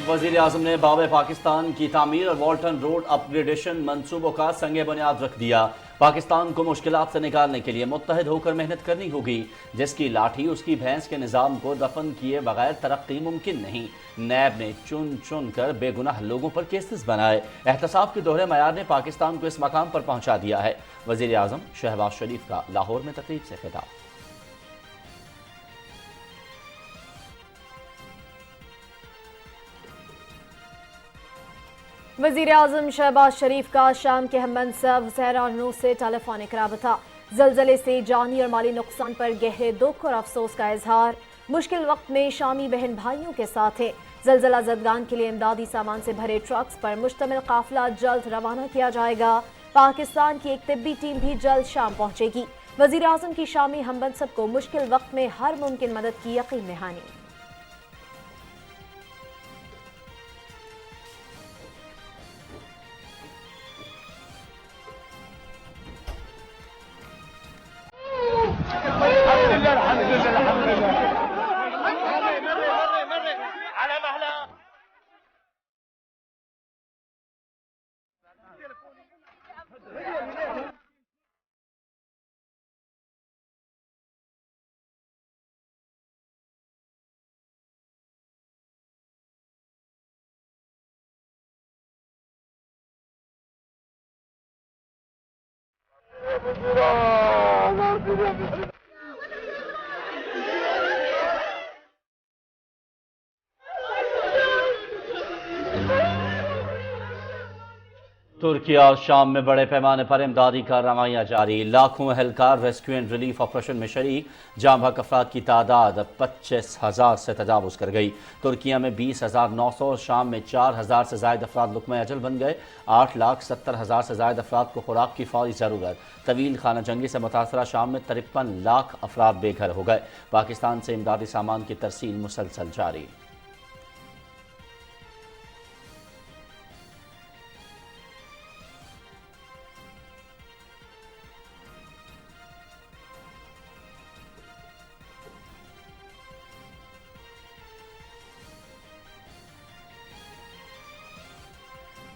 वज़ीर आज़म ने बाब पाकिस्तान की तामीर और वाल्टन रोड अपग्रेडेशन मंसूबों का संग बुनियाद रख दिया। पाकिस्तान को मुश्किलात से निकालने के लिए मुत्तहिद होकर मेहनत करनी होगी। जिसकी लाठी उसकी भैंस के निज़ाम को दफन किए बगैर तरक्की मुमकिन नहीं। नैब ने चुन चुन कर बेगुनाह लोगों पर केसेस बनाए। एहतसाब के दोहरे मयार ने पाकिस्तान को इस मकाम पर पहुंचा दिया है। वज़ीर आज़म शहबाज शरीफ का लाहौर में तकरीब से खिताब। वज़ीर आज़म शहबाज शरीफ का शाम के हम मनसब हुसैन रहनू से टेलीफोनिक राबता। ज़लज़ले से जानी और माली नुकसान पर गहरे दुख और अफसोस का इजहार। मुश्किल वक्त में शामी बहन भाइयों के साथ है। ज़लज़ला ज़दगान के लिए इमदादी सामान से भरे ट्रक्स पर मुश्तमिल काफिला जल्द रवाना किया जाएगा। पाकिस्तान की एक तिब्बी टीम भी जल्द शाम पहुंचेगी। वज़ीर आज़म की शामी हम मनसब को मुश्किल वक्त में हर मुमकिन मदद की यकीन दहानी। तुर्की और शाम में बड़े पैमाने पर इमदादी कार्रवाइयाँ जारी। लाखों एहलकार रेस्क्यू एंड रिलीफ ऑपरेशन में शरीक। जाम बहक अफराद की तादाद 25,000 से तजावुज़ कर गई। तुर्किया में 20,900 और शाम में 4,000 से ज़ायद अफराद लुक़्मा अजल बन गए। 8,70,000 से ज़ायद अफराद को खुराक की फौरी ज़रूरत। तवील खाना जंगी से मुतासरा शाम में 53 लाख अफराद बेघर हो गए। पाकिस्तान से इमदादी सामान की तरसील मुसलसल जारी।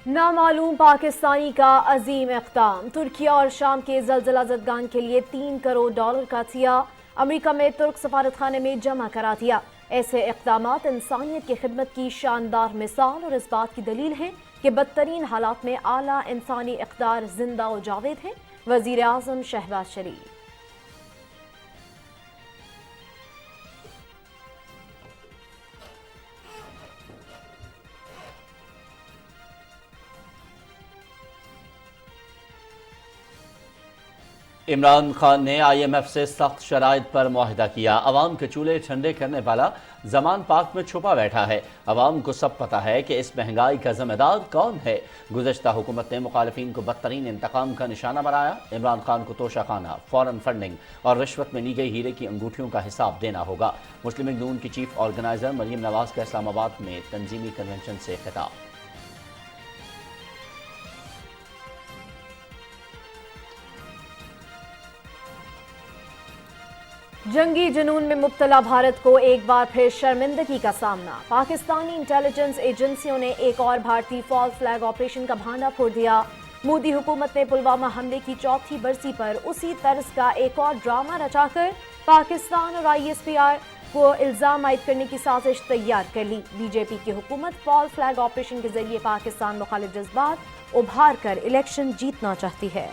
नामालूम पाकिस्तानी का अजीम इक़दाम। तुर्किया और शाम के ज़लज़ला ज़दगान के लिए $3 करोड़ का अतिया अमेरिका में तुर्क सफारत खाने में जमा करा दिया। ऐसे इक़दामात इंसानियत की खिदमत की शानदार मिसाल और इस बात की दलील है कि बदतरीन हालात में आला इंसानी इक़दार जिंदा और जावेद है। वज़ीर आज़म शहबाज शरीफ। इमरान खान ने IMF से सख्त शराइत पर मुआहिदा किया। अवाम के चूल्हे ठंडे करने वाला जमान पाक में छुपा बैठा है। अवाम को सब पता है कि इस महंगाई का जिम्मेदार कौन है। गुज़श्ता हुकूमत ने मुखालिफिन को बदतरीन इंतकाम का निशाना बनाया। इमरान खान को तोशाखाना, फॉरेन फंडिंग और रिश्वत में ली गई हीरे की अंगूठियों का हिसाब देना होगा। मुस्लिम लीग नून की चीफ ऑर्गेनाइजर मरियम नवाज का इस्लामाबाद में तंजीमी कन्वेंशन से खिताब। जंगी जुनून में मुब्तला भारत को एक बार फिर शर्मिंदगी का सामना। पाकिस्तानी इंटेलिजेंस एजेंसियों ने एक और भारतीय फॉल्स फ्लैग ऑपरेशन का भांडा फोड़ दिया। मोदी हुकूमत ने पुलवामा हमले की चौथी बरसी पर उसी तर्ज का एक और ड्रामा रचाकर पाकिस्तान और ISPR को इल्जाम आयद करने की साजिश तैयार कर ली। बीजेपी की हुकूमत फॉल्स फ्लैग ऑपरेशन के जरिए पाकिस्तान मुखालिफ जज्बात उभार कर इलेक्शन जीतना चाहती है।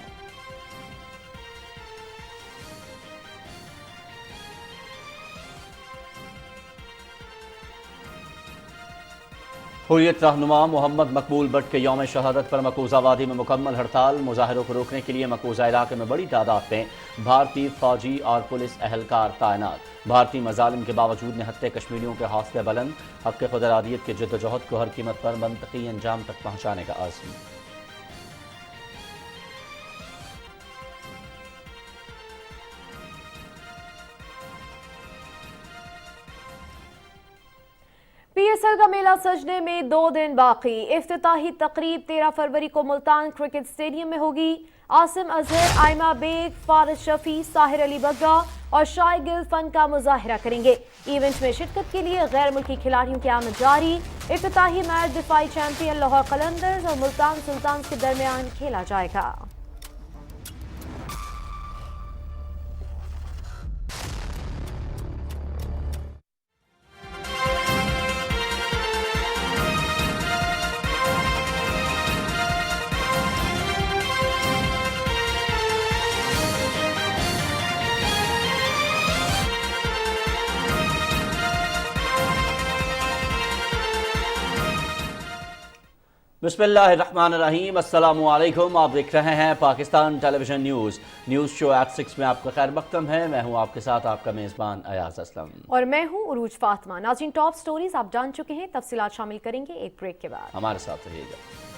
हुर्रियत रहनुमा मोहम्मद मकबूल भट्ट के यौम शहादत पर मकबूजा वादी में मुकम्मल हड़ताल। मुजाहिरों को रोकने के लिए मकबूजा इलाके में बड़ी तादाद में भारतीय फौजी और पुलिस एहलकार तैनात। भारतीय मजालिम के बावजूद निहत्ते कश्मीरियों के हौसले बुलंद। हक़ खुदरादियत के जद्दोजहद को हर कीमत पर मंतकी अंजाम तक पहुँचाने का आज़म। PSL का मेला सजने में 2 दिन बाकी। इफ्तिताही तकरीब 13 फरवरी को मुल्तान क्रिकेट स्टेडियम में होगी। आसिम अजहर, आयमा बेग, फारिस शफी, साहिर अली बग्गा और शायगिल फन का मुजाहरा करेंगे। इवेंट में शिरकत के लिए गैर मुल्की खिलाड़ियों की आमद जारी। इफ्तिताही मैच दिफाई चैंपियन लाहौर कलंदर्स और मुल्तान सुल्तान्स के दरमियान खेला जाएगा। बिस्मिल्लाहिर्रहमानिर्रहीम, अस्सलामु अलैकुम। आप देख रहे हैं Pakistan television news show at 6 में आपका खैर मकदम है। मैं हूं आपके साथ आपका मेज़बान अयाज असलम और मैं हूं उरूज फातिमा। नाज़रीन, टॉप स्टोरीज आप जान चुके हैं, तफसीलात शामिल करेंगे एक ब्रेक के बाद। हमारे साथ रहिएगा।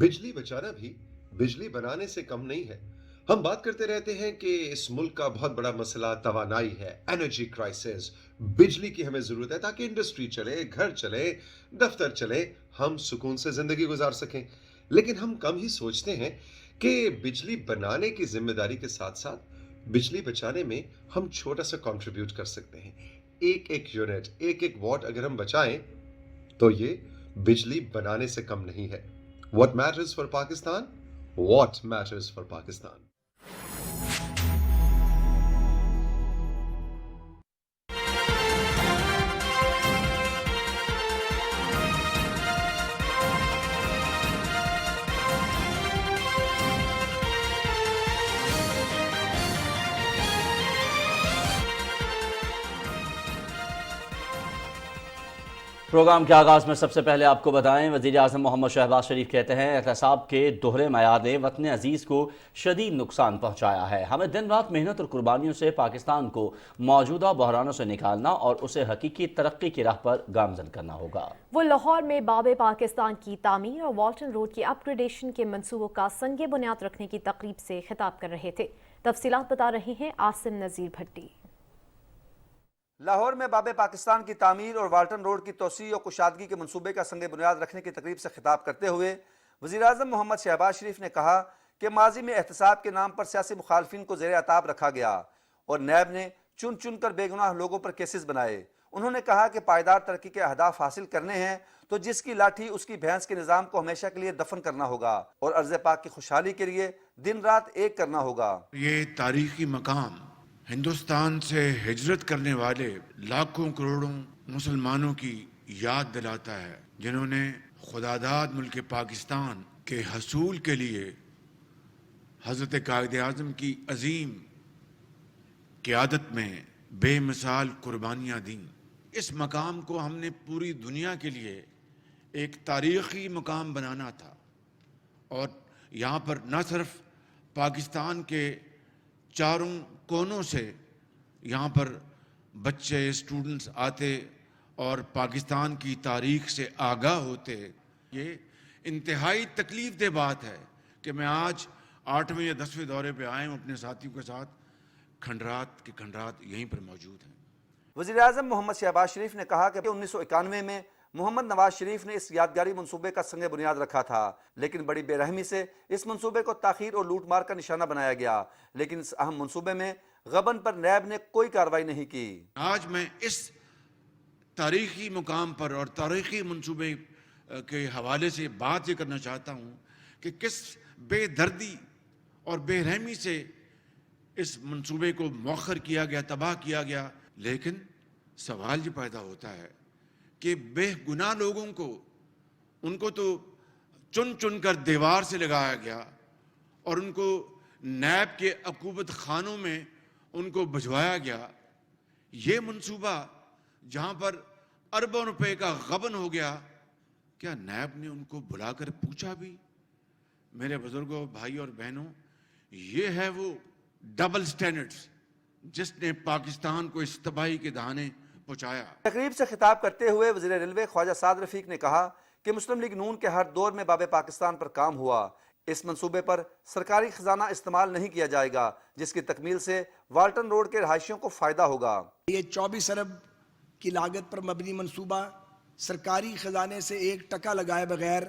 बिजली बचाना भी बिजली बनाने से कम नहीं है। हम बात करते रहते हैं कि इस मुल्क का बहुत बड़ा मसला तवानाई है, एनर्जी क्राइसिस। बिजली की हमें जरूरत है ताकि इंडस्ट्री चले, घर चले, दफ्तर चले, हम सुकून से जिंदगी गुजार सकें। लेकिन हम कम ही सोचते हैं कि बिजली बनाने की जिम्मेदारी के साथ साथ बिजली बचाने में हम छोटा सा कंट्रीब्यूट कर सकते हैं। एक एक यूनिट, एक एक वॉट अगर हम बचाएं तो ये बिजली बनाने से कम नहीं है। What matters for Pakistan? What matters for Pakistan? Program के आगाज़ में सबसे पहले आपको बताएं, वज़ीर-ए-आज़म मोहम्मद शहबाज शरीफ कहते हैं एहतसाब के दोहरे मयार ने वतन अजीज़ को शदीद नुकसान पहुँचाया है। हमें दिन रात मेहनत और कुर्बानियों से पाकिस्तान को मौजूदा बहरानों से निकालना और उसे हकीकी तरक्की की राह पर गामजन करना होगा। वो लाहौर में बाब पाकिस्तान की तामीर और वाल्टन रोड की अपग्रेडेशन के मंसूबों का संगे बुनियाद रखने की तकरीब से खिताब कर रहे थे। तफसीलात बता रहे हैं आसिम नज़ीर भट्टी। लाहौर में बाब पाकिस्तान की तामीर और वाल्टन रोड की तोसी और कुशादगी के मंसूबे का संगे बुनियाद रखने की तकरीब से खिताब करते हुए वज़ीर-ए-आज़म मोहम्मद शहबाज शरीफ ने कहा कि माजी में एहतसाब के नाम पर सियासी मुखालफिन को ज़ेर अताब रखा गया और नैब ने चुन चुन कर बेगुनाह लोगों पर केसेस बनाए। उन्होंने कहा कि पायदार तरक्की के अहदाफ हासिल करने हैं तो जिसकी लाठी उसकी भैंस के निज़ाम को हमेशा के लिए दफन करना होगा और अर्ज़ पाक की खुशहाली के लिए दिन रात एक करना होगा। ये तारीखी मकाम हिंदुस्तान से हिजरत करने वाले लाखों करोड़ों मुसलमानों की याद दिलाता है जिन्होंने खुदादाद मुल्क पाकिस्तान के हसूल के लिए हजरत कायद आज़म की अजीम क़यादत में बेमिसाल कुर्बानियाँ दी। इस मकाम को हमने पूरी दुनिया के लिए एक तारीखी मकाम बनाना था और यहाँ पर न सिर्फ पाकिस्तान के चारों कोनों से यहाँ पर बच्चे स्टूडेंट्स आते और पाकिस्तान की तारीख से आगाह होते। ये इंतहाई तकलीफ दे बात है कि मैं आज 8वें या 10वें दौरे पे आए हूँ अपने साथियों के साथ, खंडरात के खंडरात यहीं पर मौजूद हैं। वज़ीर-ए-आज़म मोहम्मद शहबाज शरीफ ने कहा कि 1991 में मोहम्मद नवाज शरीफ ने इस यादगारी मंसूबे का संगे बुनियाद रखा था, लेकिन बड़ी बेरहमी से इस मंसूबे को ताखीर और लूटमार का निशाना बनाया गया। लेकिन इस अहम मंसूबे में गबन पर नैब ने कोई कार्रवाई नहीं की। आज मैं इस تاریخی مقام پر اور تاریخی منصوبے کے حوالے سے بات یہ کرنا چاہتا ہوں کہ کس بے دردی اور بے رحمی سے اس منصوبے کو مؤخر کیا گیا، تباہ کیا گیا. لیکن سوال یہ پیدا ہوتا ہے کہ بے گناہ لوگوں کو، ان کو تو چن چن کر دیوار سے لگایا گیا اور ان کو نیب کے عقوبت خانوں میں ان کو بھجوایا گیا. یہ منصوبہ جہاں پر اربوں روپے کا غبن ہو گیا، کیا نیب نے ان کو بلا کر پوچھا بھی؟ میرے بزرگوں، بھائی اور بہنوں، یہ ہے وہ ڈبل سٹینڈرڈز جس نے پاکستان کو اس تباہی کے دہانے پہنچایا. تقریب سے خطاب کرتے ہوئے وزیر ریلوے خواجہ سعد رفیق نے کہا کہ مسلم لیگ نون کے ہر دور میں باب پاکستان پر کام ہوا. اس منصوبے پر سرکاری خزانہ استعمال نہیں کیا جائے گا، جس کی تکمیل سے والٹن روڈ کے رہائشیوں کو فائدہ ہوگا. یہ 24 ارب کی لاگت پر مبنی منصوبہ سرکاری خزانے سے 1 ٹکا لگائے بغیر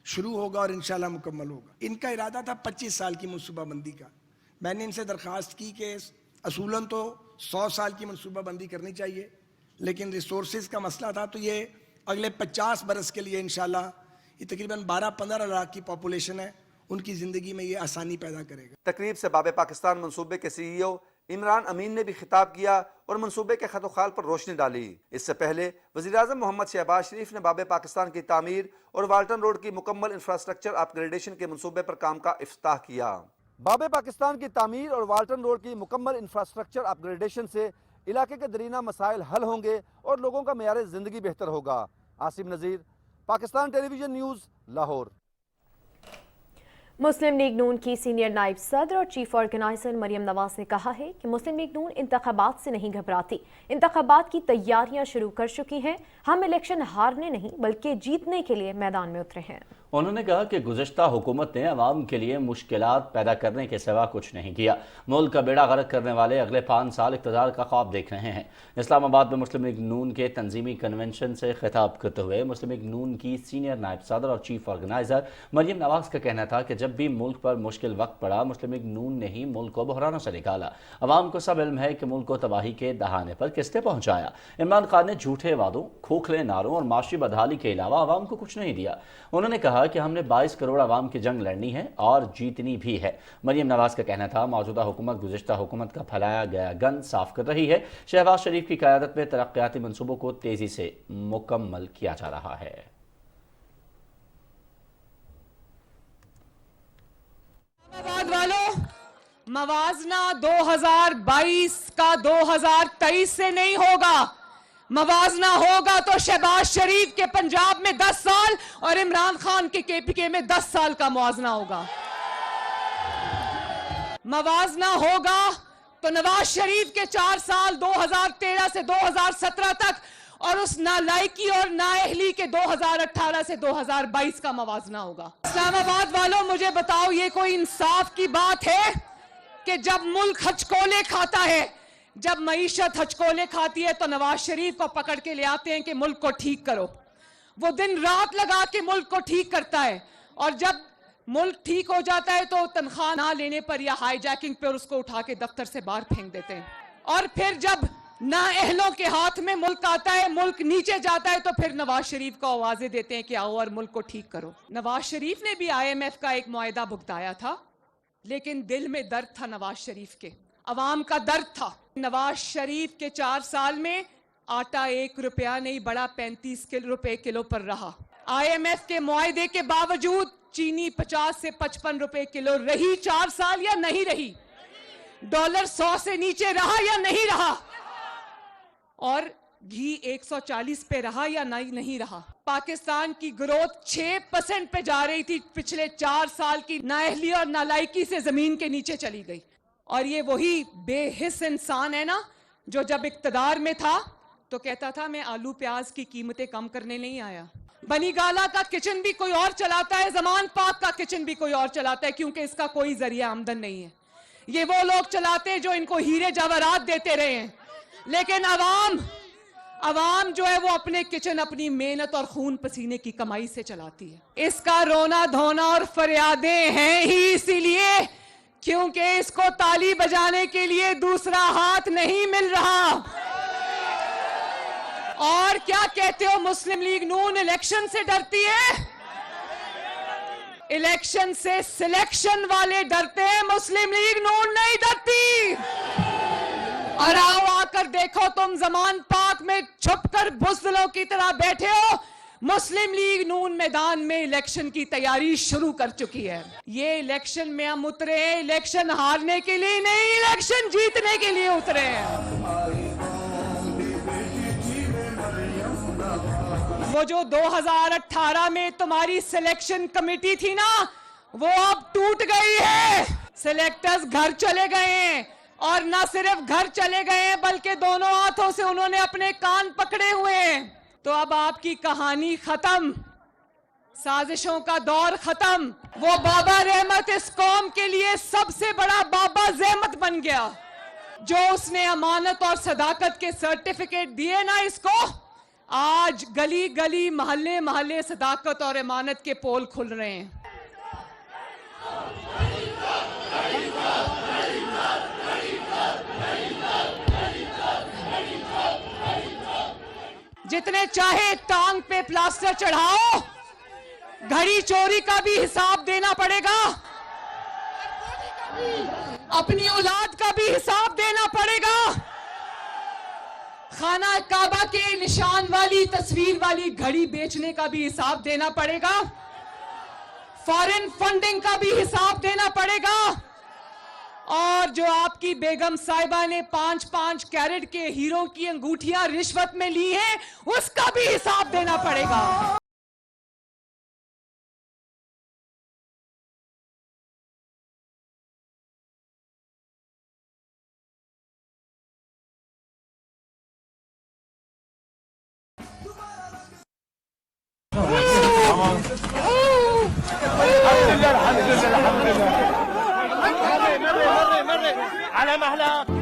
شروع ہوگا اور انشاءاللہ مکمل ہوگا. ان کا ارادہ تھا 25 سال کی منصوبہ بندی کا. میں نے ان سے درخواست کی کہ اصولاً تو 100 سال کی منصوبہ بندی کرنی چاہیے، لیکن ریسورسز کا مسئلہ تھا تو یہ اگلے 50 برس کے لیے انشاءاللہ، یہ تقریباً 12-15 لاکھ کی پاپولیشن ہے، ان کی زندگی میں یہ آسانی پیدا کرے گا. تقریب سے باب پاکستان منصوبے کے سی ای او عمران امین نے بھی خطاب کیا اور منصوبے کے خط و خال پر روشنی ڈالی. اس سے پہلے وزیراعظم محمد شہباز شریف نے باب پاکستان کی تعمیر اور والٹن روڈ کی مکمل انفراسٹرکچر اپ گریڈیشن کے منصوبے پر کام کا افتتاح کیا. باب پاکستان کی تعمیر اور والٹن روڈ کی مکمل انفراسٹرکچر اپ گریڈیشن سے علاقے کے درینہ مسائل حل ہوں گے اور لوگوں کا معیار زندگی بہتر ہوگا. عاصم نذیر، پاکستان ٹیلی ویژن نیوز، لاہور. مسلم لیگ نون کی سینئر نائب صدر اور چیف آرگنائزر مریم نواز نے کہا ہے کہ مسلم لیگ نون انتخابات سے نہیں گھبراتی، انتخابات کی تیاریاں شروع کر چکی ہیں. ہم الیکشن ہارنے نہیں بلکہ جیتنے کے لیے میدان میں اترے ہیں. انہوں نے کہا کہ گزشتہ حکومت نے عوام کے لیے مشکلات پیدا کرنے کے سوا کچھ نہیں کیا. ملک کا بیڑا غرق کرنے والے اگلے 5 سال اقتدار کا خواب دیکھ رہے ہیں. اسلام آباد میں مسلم لیگ نون کے تنظیمی کنونشن سے خطاب کرتے ہوئے مسلم لیگ نون کی سینئر نائب صدر اور چیف آرگنائزر مریم نواز کا کہنا تھا کہ جب بھی ملک پر مشکل وقت پڑا، مسلم لیگ نون نے ہی ملک کو بحرانوں سے نکالا. عوام کو سب علم ہے کہ ملک کو تباہی کے دہانے پر کس نے پہنچایا. عمران خان نے جھوٹے وعدوں، کھوکھلے نعروں اور معاشی بدحالی کے علاوہ عوام کو کچھ نہیں دیا. انہوں نے کہا کہ ہم نے 22 کروڑ عوام کی جنگ لڑنی ہے اور جیتنی بھی ہے. مریم نواز کا کہنا تھا موجودہ حکومت گزشتہ حکومت کا پھیلایا گیا گند صاف کر رہی ہے. شہباز شریف کی قیادت میں ترقیاتی منصوبوں کو تیزی سے مکمل کیا جا رہا ہے. آباد والوں، موازنہ 2022 کا 2023 سے نہیں ہوگا. موازنہ ہوگا تو شہباز شریف کے پنجاب میں 10 سال اور عمران خان کے KPK میں 10 سال کا موازنہ ہوگا. موازنہ ہوگا تو نواز شریف کے 4 سال 2013 سے 2017 تک اور اس نالائکی اور نااہلی کے 2018 سے 2022 کا موازنہ ہوگا. اسلام آباد والوں، مجھے بتاؤ، یہ کوئی انصاف کی بات ہے کہ جب ملک ہچکولے کھاتا ہے، جب معیشت ہچکولے کھاتی ہے تو نواز شریف کو پکڑ کے لے آتے ہیں کہ ملک کو ٹھیک کرو. وہ دن رات لگا کے ملک کو ٹھیک کرتا ہے اور جب ملک ٹھیک ہو جاتا ہے تو تنخواہ نہ لینے پر یا ہائی جیکنگ پر اس کو اٹھا کے دفتر سے باہر پھینک دیتے ہیں. اور پھر جب نااہلوں کے ہاتھ میں ملک آتا ہے، ملک نیچے جاتا ہے، تو پھر نواز شریف کو آوازیں دیتے ہیں کہ آؤ اور ملک کو ٹھیک کرو. نواز شریف نے بھی IMF کا ایک معاہدہ بھگتایا تھا، لیکن دل میں درد تھا نواز شریف کے، عوام کا درد تھا. نواز شریف کے 4 سال میں آٹا 1 روپیہ نہیں بڑھا، 35 روپے کلو پر رہا. IMF کے معاہدے کے باوجود چینی 50 سے 55 روپے کلو رہی 4 سال یا نہیں رہی؟ ڈالر 100 سے نیچے رہا یا نہیں رہا؟ اور گھی 140 پہ رہا یا نہیں رہا؟ پاکستان کی گروتھ 6% پہ جا رہی تھی، پچھلے 4 سال کی نااہلی اور نالائکی سے زمین کے نیچے چلی گئی. اور یہ وہی بے حس انسان ہے نا جو جب اقتدار میں تھا تو کہتا تھا میں آلو پیاز کی قیمتیں کم کرنے نہیں آیا. بنی گالا کا کچن بھی کوئی اور چلاتا ہے، زمان پاک کا کچن بھی کوئی اور چلاتا ہے، کیونکہ اس کا کوئی ذریعہ آمدن نہیں ہے. یہ وہ لوگ چلاتے ہیں جو ان کو ہیرے جواہرات دیتے رہے ہیں، لیکن عوام جو ہے وہ اپنے کچن اپنی محنت اور خون پسینے کی کمائی سے چلاتی ہے. اس کا رونا دھونا اور فریادیں ہیں ہی اسی لیے کیونکہ اس کو تالی بجانے کے لیے دوسرا ہاتھ نہیں مل رہا. और क्या कहते हो, मुस्लिम लीग नून इलेक्शन से डरती है? इलेक्शन से सिलेक्शन वाले डरते हैं, मुस्लिम लीग नून नहीं डरती। और आओ आकर देखो, तुम जमान पाक में छुपकर बुज़दिलों की तरह बैठे हो। मुस्लिम लीग नून मैदान में इलेक्शन की तैयारी शुरू कर चुकी है। ये इलेक्शन में हम उतरे हैं इलेक्शन हारने के लिए नहीं, इलेक्शन जीतने के लिए उतरे हैं। वो जो 2018 में तुम्हारी सिलेक्शन कमेटी थी ना, वो अब टूट गई है। सिलेक्टर्स घर चले गए हैं, और न सिर्फ घर चले गए हैं बल्कि दोनों हाथों से उन्होंने अपने कान पकड़े हुए हैं। तो अब आपकी कहानी खत्म, साजिशों का दौर खत्म। वो बाबा रहमत इस कौम के लिए सबसे बड़ा बाबा ज़हमत बन गया। जो उसने अमानत और सदाकत के सर्टिफिकेट दिए ना इसको, आज गली गली महल्ले महल्ले सदाकत और अमानत के पोल खुल रहे हैं। जितने चाहे टांग पे प्लास्टर चढ़ाओ, घड़ी चोरी का भी हिसाब देना पड़ेगा, अपनी औलाद का भी हिसाब देना पड़ेगा, खाना काबा के निशान वाली तस्वीर वाली घड़ी बेचने का भी हिसाब देना पड़ेगा, फॉरेन फंडिंग का भी हिसाब देना पड़ेगा, और जो आपकी बेगम साहिबा ने 5-5 कैरेट के हीरो की अंगूठियां रिश्वत में ली हैं, उसका भी हिसाब देना पड़ेगा। على مهلك.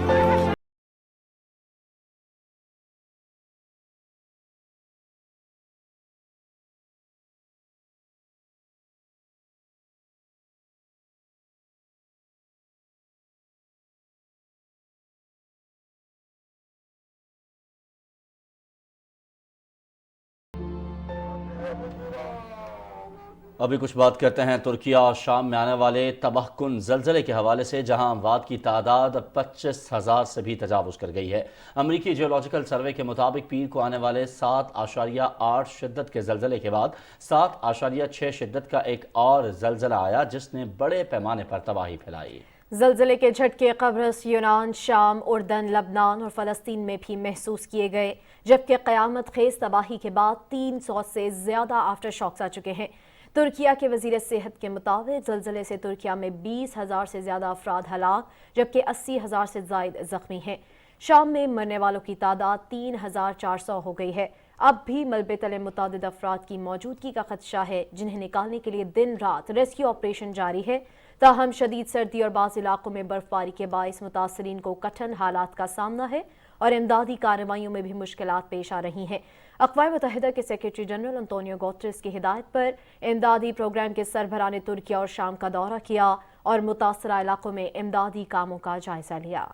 अभी कुछ बात करते हैं तुर्किया और शाम में आने वाले तबाहकुन ज़लज़ले के हवाले से, जहां अमवात की तादाद 25,000 से भी तजावुज़ कर गई है। अमरीकी जियोलॉजिकल सर्वे के मुताबिक पीर को आने वाले 7.8 शिद्दत के ज़लज़ले के बाद 7.6 शिद्दत का एक और ज़लज़ला आया, जिसने बड़े पैमाने पर तबाही फैलाई। ज़लज़ले के झटके क़ब्रस, यूनान, शाम, उर्दन, लबनान और फ़लस्तीन में भी महसूस किए गए, जबकि क़यामत खेज़ तबाही के बाद 300 से ज़्यादा आफ्टर शॉक्स आ चुके हैं। तुर्किया के वज़ीर सेहत के मुताबिक ज़लज़ले से तुर्किया में 20,000 से ज़्यादा अफराद हलाक, जबकि 80,000 से ज़ायद ज़ख्मी हैं। शाम में मरने वालों की तादाद 3,400 हो गई है। अब भी मलबे तले मुतादिद अफराद की मौजूदगी का खदशा है, जिन्हें निकालने के लिए दिन रात रेस्क्यू ऑपरेशन जारी है। ताहम शदीद सर्दी और बाज़ इलाकों में बर्फबारी के बाइस मुतासरीन को कठिन हालात का सामना है और इमदादी कार्रवाइयों में भी मुश्किलात पेश आ रही हैं। अक़वाम मुत्तहिदा के सेक्रेटरी जनरल अंतोनियो गुतेरेस की हिदायत पर इमदादी प्रोग्राम के सरबराह ने तुर्किया और शाम का दौरा किया और मुतासरा इलाकों में इमदादी कामों का जायजा लिया।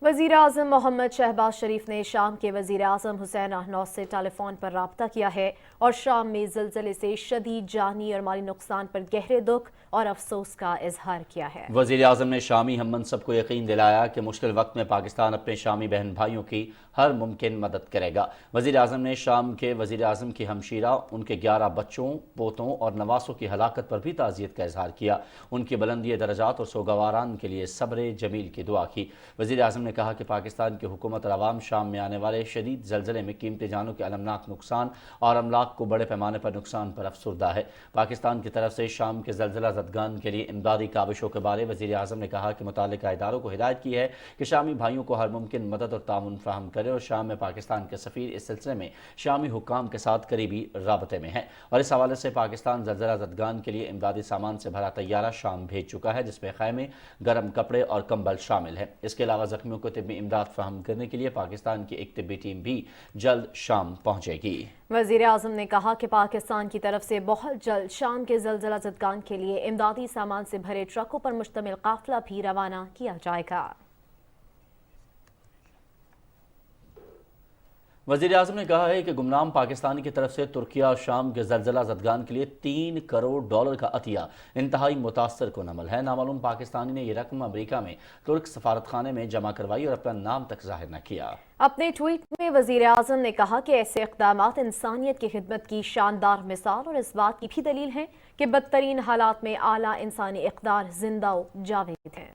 वज़ीर आज़म मोहम्मद शहबाज शरीफ ने शाम के वज़ीर आज़म हुसैन अहनौस से टेलीफोन पर राब्ता किया है और शाम में ज़लज़ले से शदीद जानी और माली नुकसान पर गहरे दुख और अफसोस का इजहार किया है। वज़ीर आज़म ने शामी हम मनसब को यकीन दिलाया कि मुश्किल वक्त में पाकिस्तान अपने शामी बहन भाइयों की हर मुमकिन मदद करेगा। वज़ीर आज़म ने शाम के वज़ीर आज़म की हमशीरा, उनके 11 बच्चों, पोतों और नवासों की हलाकत पर भी ताज़ियत का इजहार किया। उनकी बुलंदी दरजात और सोगवारान के लिए सब्र जमील की दुआ की। वज़ीर आज़म ने कहा कि पाकिस्तान की हुकूमत और अवाम शाम में आने वाले शदीद ज़लज़ले में कीमती जानों के अलमनाक नुकसान और अमलाक को बड़े पैमाने पर नुकसान पर अफसुर्दा है। पाकिस्तान की तरफ से शाम के ज़लज़ला ज़दगान के लिए इमदादी काविशों के बारे वज़ीर आज़म ने कहा कि मुताल्लिका इदारों को हिदायत की है कि शामी भाइयों को हर मुमकिन मदद और ताउन फराहम करे और शाम में पाकिस्तान के सफ़ीर इस सिलसिले में शामी हुक्काम के साथ करीबी राबते में है और इस हवाले से पाकिस्तान ज़लज़ला ज़दगान के लिए इमदादी सामान से भरा तैयारा शाम भेज चुका है, जिसमें खैमे, गर्म कपड़े और कंबल शामिल है। इसके अलावा ज़ख्मियों کو طبی امداد فراہم کرنے کے لیے پاکستان کی ایک طبی ٹیم بھی جلد شام پہنچے گی۔ وزیر اعظم نے کہا کہ پاکستان کی طرف سے بہت جلد شام کے زلزلہ زدگان کے لیے امدادی سامان سے بھرے ٹرکوں پر مشتمل قافلہ بھی روانہ کیا جائے گا۔ وزیر اعظم نے کہا ہے کہ گمنام پاکستان کی طرف سے ترکیہ اور شام کے زلزلہ زدگان کے لیے $3 کروڑ کا عطیہ انتہائی متاثر کن عمل ہے۔ نامعلوم پاکستانی نے یہ رقم امریکہ میں ترک سفارت خانے میں جمع کروائی اور اپنا نام تک ظاہر نہ کیا۔ اپنے ٹویٹ میں وزیر اعظم نے کہا کہ ایسے اقدامات انسانیت کی خدمت کی شاندار مثال اور اس بات کی بھی دلیل ہیں کہ بدترین حالات میں اعلیٰ انسانی اقدار زندہ و جاوید ہیں۔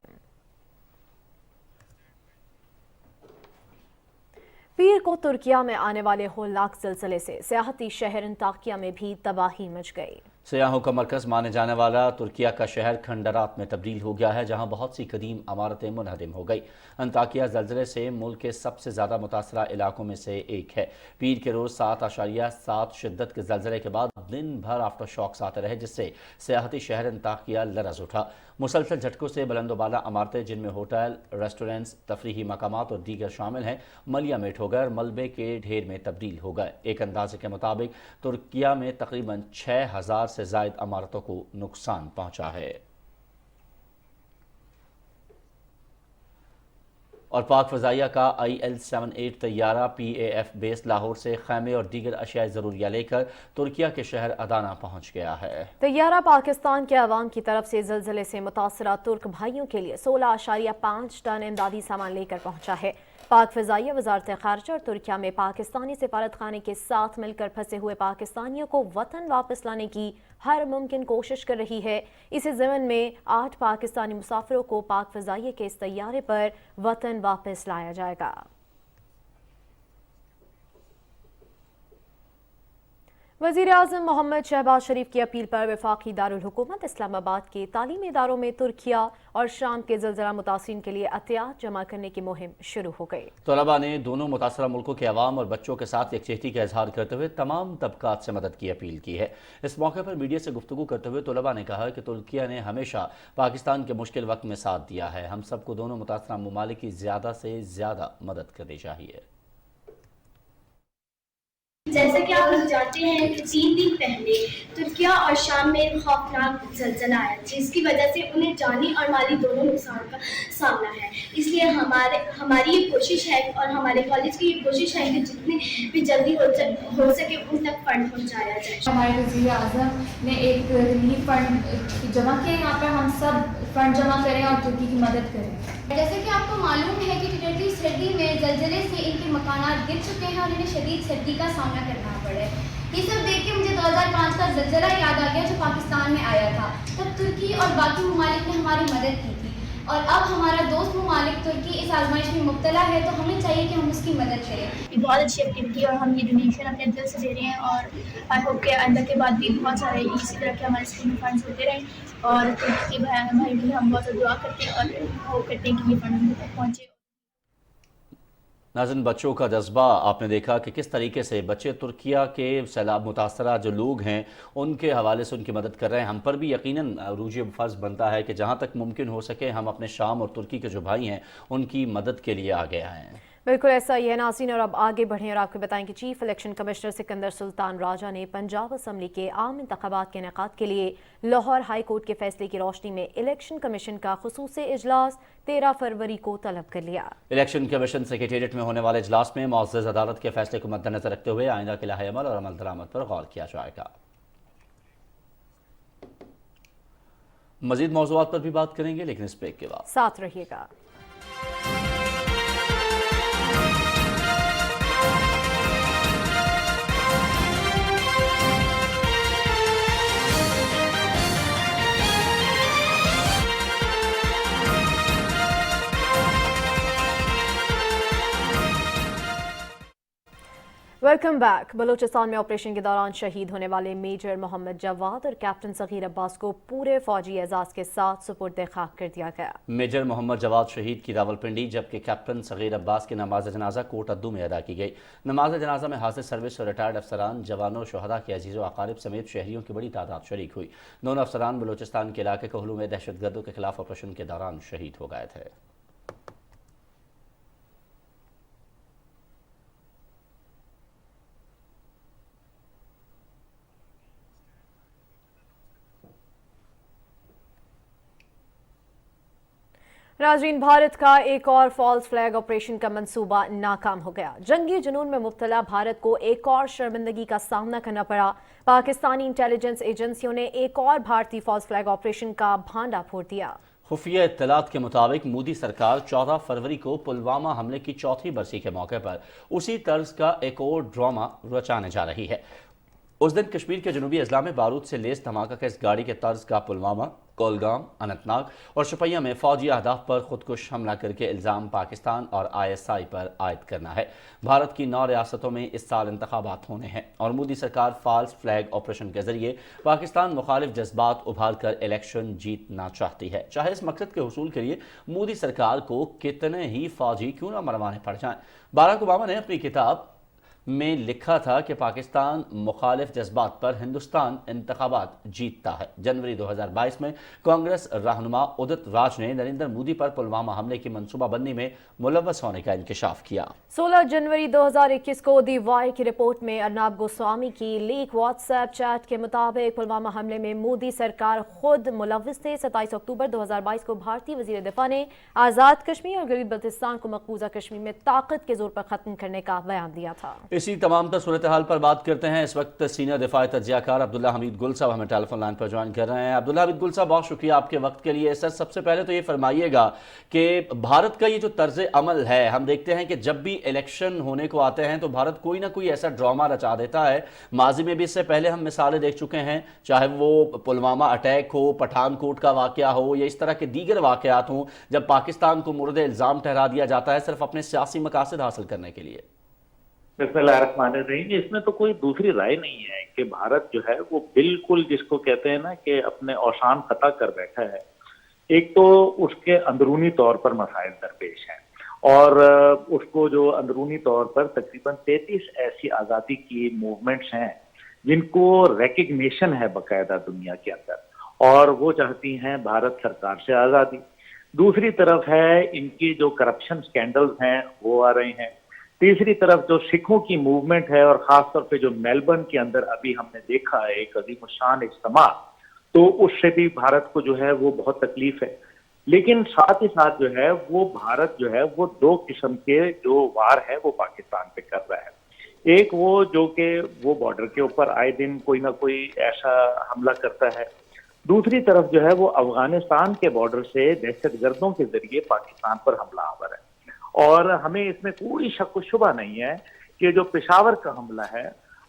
پیر کو ترکیہ میں آنے والے ہولناک زلزلے سے سیاحتی شہر انطاکیہ میں بھی تباہی مچ گئی۔ سیاحوں کا مرکز مانے جانے والا ترکیہ کا شہر کھنڈرات میں تبدیل ہو گیا ہے، جہاں بہت سی قدیم عمارتیں منہدم ہو گئی۔ انطاکیہ زلزلے سے ملک کے سب سے زیادہ متاثرہ علاقوں میں سے ایک ہے۔ پیر کے روز 7.7 شدت کے زلزلے کے بعد دن بھر آفٹر شاکس آتے رہے، جس سے سیاحتی شہر انطاکیہ لرز اٹھا۔ مسلسل جھٹکوں سے بلند و بالا عمارتیں، جن میں ہوٹل، ریسٹورنٹس، تفریحی مقامات اور دیگر شامل ہیں، ملیہ میٹ ہو گئے اور ملبے کے ڈھیر میں تبدیل ہو گئے۔ ایک اندازے کے مطابق ترکیہ میں تقریباً 6000 سے زائد عمارتوں کو نقصان پہنچا ہے۔ اور پاک فضائیہ کا IL-78 طیارہ PAF بیس لاہور سے خیمے اور دیگر اشیاء ضروریہ لے کر ترکیہ کے شہر ادانا پہنچ گیا ہے۔ طیارہ پاکستان کے عوام کی طرف سے زلزلے سے متاثرہ ترک بھائیوں کے لیے 16.5 ٹن امدادی سامان لے کر پہنچا ہے۔ پاک فضائیہ وزارت خارجہ اور ترکیہ میں پاکستانی سفارت خانے کے ساتھ مل کر پھنسے ہوئے پاکستانیوں کو وطن واپس لانے کی ہر ممکن کوشش کر رہی ہے۔ اسی ضمن میں 8 پاکستانی مسافروں کو پاک فضائیہ کے اس طیارے پر وطن واپس لایا جائے گا۔ وزیر اعظم محمد شہباز شریف کی اپیل پر وفاقی دارالحکومت اسلام آباد کے تعلیمی اداروں میں ترکیہ اور شام کے زلزلہ متاثرین کے لیے عطیات جمع کرنے کی مہم شروع ہو گئی۔ طلباء نے دونوں متاثرہ ملکوں کے عوام اور بچوں کے ساتھ یکجہتی کا اظہار کرتے ہوئے تمام طبقات سے مدد کی اپیل کی ہے۔ اس موقع پر میڈیا سے گفتگو کرتے ہوئے طلباء نے کہا کہ ترکیہ نے ہمیشہ پاکستان کے مشکل وقت میں ساتھ دیا ہے۔ ہم سب کو دونوں متاثرہ ممالک کی زیادہ سے زیادہ مدد کرنی چاہیے۔ جیسا کہ آپ لوگ جانتے ہیں کہ 3 دن پہلے ترکیہ اور شام میں خوفناک زلزلہ آیا، جس کی وجہ سے انہیں جانی اور مالی دونوں نقصان کا سامنا ہے۔ اس لیے ہماری یہ کوشش ہے اور ہمارے کالج کی یہ کوشش ہے کہ جتنے بھی جلدی ہو سکے ان تک فنڈ پہنچایا جائے۔ ہمارے وزیر اعظم نے ایک ریلیف فنڈ جمع کیا، یہاں پر ہم سب فنڈ جمع کریں اور ترکی کی مدد کریں۔ جیسے کہ آپ کو معلوم ہے کہ ٹٹرتی سردی میں زلزلے سے ان کے مکانات گر چکے ہیں اور انہیں شدید سردی کا سامنا کرنا پڑا ہے۔ یہ سب دیکھ کے مجھے 2005 کا زلزلہ یاد آ گیا جو پاکستان میں آیا تھا۔ تب ترکی اور باقی ممالک نے ہماری مدد کی تھی، اور اب ہمارا دوست ممالک ترکی اس آزمائش میں مبتلا ہے، تو ہمیں چاہیے کہ ہم اس کی مدد کریں۔ یہ بہت اچھی ایکٹیویٹی اور ہم یہ ڈونیشن اپنے دل سے دے رہے ہیں، اور آئی ہوپ کہ آئندہ کے بعد بھی بہت سارے اسی طرح کے ہمارے اسکول میں فنڈس ہوتے رہیں، اور ترکی کے بھائی بھی ہم بہت زیادہ دعا کرتے ہیں اور ہوپ کرتے ہیں کہ یہ فنڈ ہم تک پہنچے۔ ناظرین، بچوں کا جذبہ آپ نے دیکھا کہ کس طریقے سے بچے ترکیہ کے سیلاب متاثرہ جو لوگ ہیں ان کے حوالے سے ان کی مدد کر رہے ہیں۔ ہم پر بھی یقیناً عروج فرض بنتا ہے کہ جہاں تک ممکن ہو سکے ہم اپنے شام اور ترکی کے جو بھائی ہیں ان کی مدد کے لیے آگے آئیں۔ بالکل ایسا ہی ہے ناظرین، اور اب آگے بڑھیں اور آپ کو بتائیں کہ چیف الیکشن کمشنر سکندر سلطان راجہ نے پنجاب اسمبلی کے عام انتخابات کے انعقاد کے لیے لاہور ہائی کورٹ کے فیصلے کی روشنی میں الیکشن کمیشن کا خصوصی اجلاس 13 فروری کو طلب کر لیا۔ الیکشن کمیشن سیکریٹریٹ میں ہونے والے اجلاس میں معزز عدالت کے فیصلے کو مد نظر رکھتے ہوئے آئندہ کے لائحہ عمل اور عمل درآمد پر غور کیا جائے گا۔ مزید موضوعات پر بھی بات کریں گے، لیکن اس بریک کے بعد ساتھ رہیے گا۔ Welcome back. بلوچستان میں آپریشن کے دوران شہید ہونے والے میجر محمد جواد اور کیپٹن صغیر عباس کو پورے فوجی اعزاز کے ساتھ سپرد خاک کر دیا گیا۔ میجر محمد جواد شہید کی راولپنڈی، جبکہ کیپٹن صغیر عباس کی نماز جنازہ کوٹ ادو میں ادا کی گئی۔ نماز جنازہ میں حاضر سروس اور ریٹائرڈ افسران، جوانوں، شہداء کے عزیز و اقارب سمیت شہریوں کی بڑی تعداد شریک ہوئی۔ دونوں افسران بلوچستان کے علاقے کوہلو میں دہشت گردوں کے خلاف آپریشن کے دوران شہید ہو گئے تھے۔ नाज़रीन, भारत का एक और फॉल्स फ्लैग ऑपरेशन का मंसूबा नाकाम हो गया। जंगी जुनून में मुब्तला भारत को एक और शर्मिंदगी का सामना करना पड़ा। पाकिस्तानी इंटेलिजेंस एजेंसियों ने एक और भारतीय फॉल्स फ्लैग ऑपरेशन का भांडा फोड़ दिया। खुफिया इत्तलात के मुताबिक मोदी सरकार 14 फरवरी को पुलवामा हमले की चौथी बरसी के मौके पर उसी तर्ज का एक और ड्रामा रचाने जा रही है। उस दिन कश्मीर के जनूबी अजला में बारूद से लेस धमाका के इस गाड़ी के तर्ज का पुलवामा, कोलगाम, अनंतनाग और शोपियां में फौजी अहदाफ पर खुदकुश हमला करके इल्ज़ाम पाकिस्तान और ISI पर आयद करना है। भारत की 9 रियासतों में इस साल इंतखाबात होने हैं और मोदी सरकार फॉल्स फ्लैग ऑपरेशन के जरिए पाकिस्तान मुखालिफ जज्बात उभार कर इलेक्शन जीतना चाहती है, चाहे इस मकसद के हुसूल के लिए मोदी सरकार को कितने ही फौजी क्यों न मरवाने पड़ जाएं। बराक ओबामा ने अपनी किताब में लिखा था कि पाकिस्तान मुखालिफ जज्बात पर हिंदुस्तान इंतखाबात जीतता है। जनवरी 2022 में कांग्रेस रहनुमा उदित राज ने नरेंद्र मोदी पर पुलवामा हमले की मंसूबाबंदी में मुलव्वस होने का इंकशाफ किया। 16 जनवरी 2021 को दी वायर की रिपोर्ट में अर्नब गोस्वामी की लीक व्हाट्सएप चैट के मुताबिक पुलवामा हमले में मोदी सरकार खुद मुलव्वस थे। 27 अक्टूबर 2022 को भारतीय वजीर दिफा ने आज़ाद कश्मीर और गरीब बल्तिस्तान को मकबूजा कश्मीर में ताकत के जोर पर खत्म करने का बयान दिया था। इसी तमाम तर सूरत हाल पर बात करते हैं। इस वक्त सीनियर दिफाई तज्जियाकार अब्दुल्ला हमीद गुल साहब हमें टेलीफोन लाइन पर ज्वाइन कर रहे हैं। अब्दुल्ला हमीद गुल साहब, बहुत शुक्रिया आपके वक्त के लिए। सर, सबसे पहले तो ये फरमाइएगा कि भारत का ये जो तर्ज अमल है, हम देखते हैं कि जब भी इलेक्शन होने को आते हैं तो भारत कोई ना कोई ऐसा ड्रामा रचा देता है। माजी में भी इससे पहले हम मिसालें देख चुके हैं, चाहे वो पुलवामा अटैक हो, पठानकोट का वाकया हो या इस तरह के दीगर वाकयात हों, जब पाकिस्तान को मुर्द इल्ज़ाम ठहरा दिया जाता है सिर्फ अपने सियासी मकासद हासिल करने के लिए। बिस्मिल्लाहिर्रहमानिर्रहीम। इसमें तो कोई दूसरी राय नहीं है कि भारत जो है वो बिल्कुल जिसको कहते हैं ना कि अपने औशान खता कर बैठा है। एक तो उसके अंदरूनी तौर पर मसाइल दरपेश हैं और उसको जो अंदरूनी तौर पर तकरीबन 33 ऐसी आज़ादी की मूवमेंट्स हैं जिनको रिकग्निशन है बाकायदा दुनिया के अंदर और वो चाहती हैं भारत सरकार से आज़ादी। दूसरी तरफ है इनकी जो करप्शन स्कैंडल्स हैं वो आ रहे हैं। तीसरी तरफ जो सिखों की मूवमेंट है और खासतौर पे जो मेलबर्न के अंदर अभी हमने देखा है एक अज़ीमुश्शान इज्तिमा, तो उससे भी भारत को जो है वो बहुत तकलीफ है। लेकिन साथ ही साथ जो है वो भारत जो है वो दो किस्म के जो वार है वो पाकिस्तान पे कर रहा है। एक वो जो कि वो बॉर्डर के ऊपर आए दिन कोई ना कोई ऐसा हमला करता है। दूसरी तरफ जो है वो अफगानिस्तान के बॉर्डर से दहशतगर्दों के जरिए पाकिस्तान पर हमलावर है। और हमें इसमें कोई शक व शुबा नहीं है कि जो पेशावर का हमला है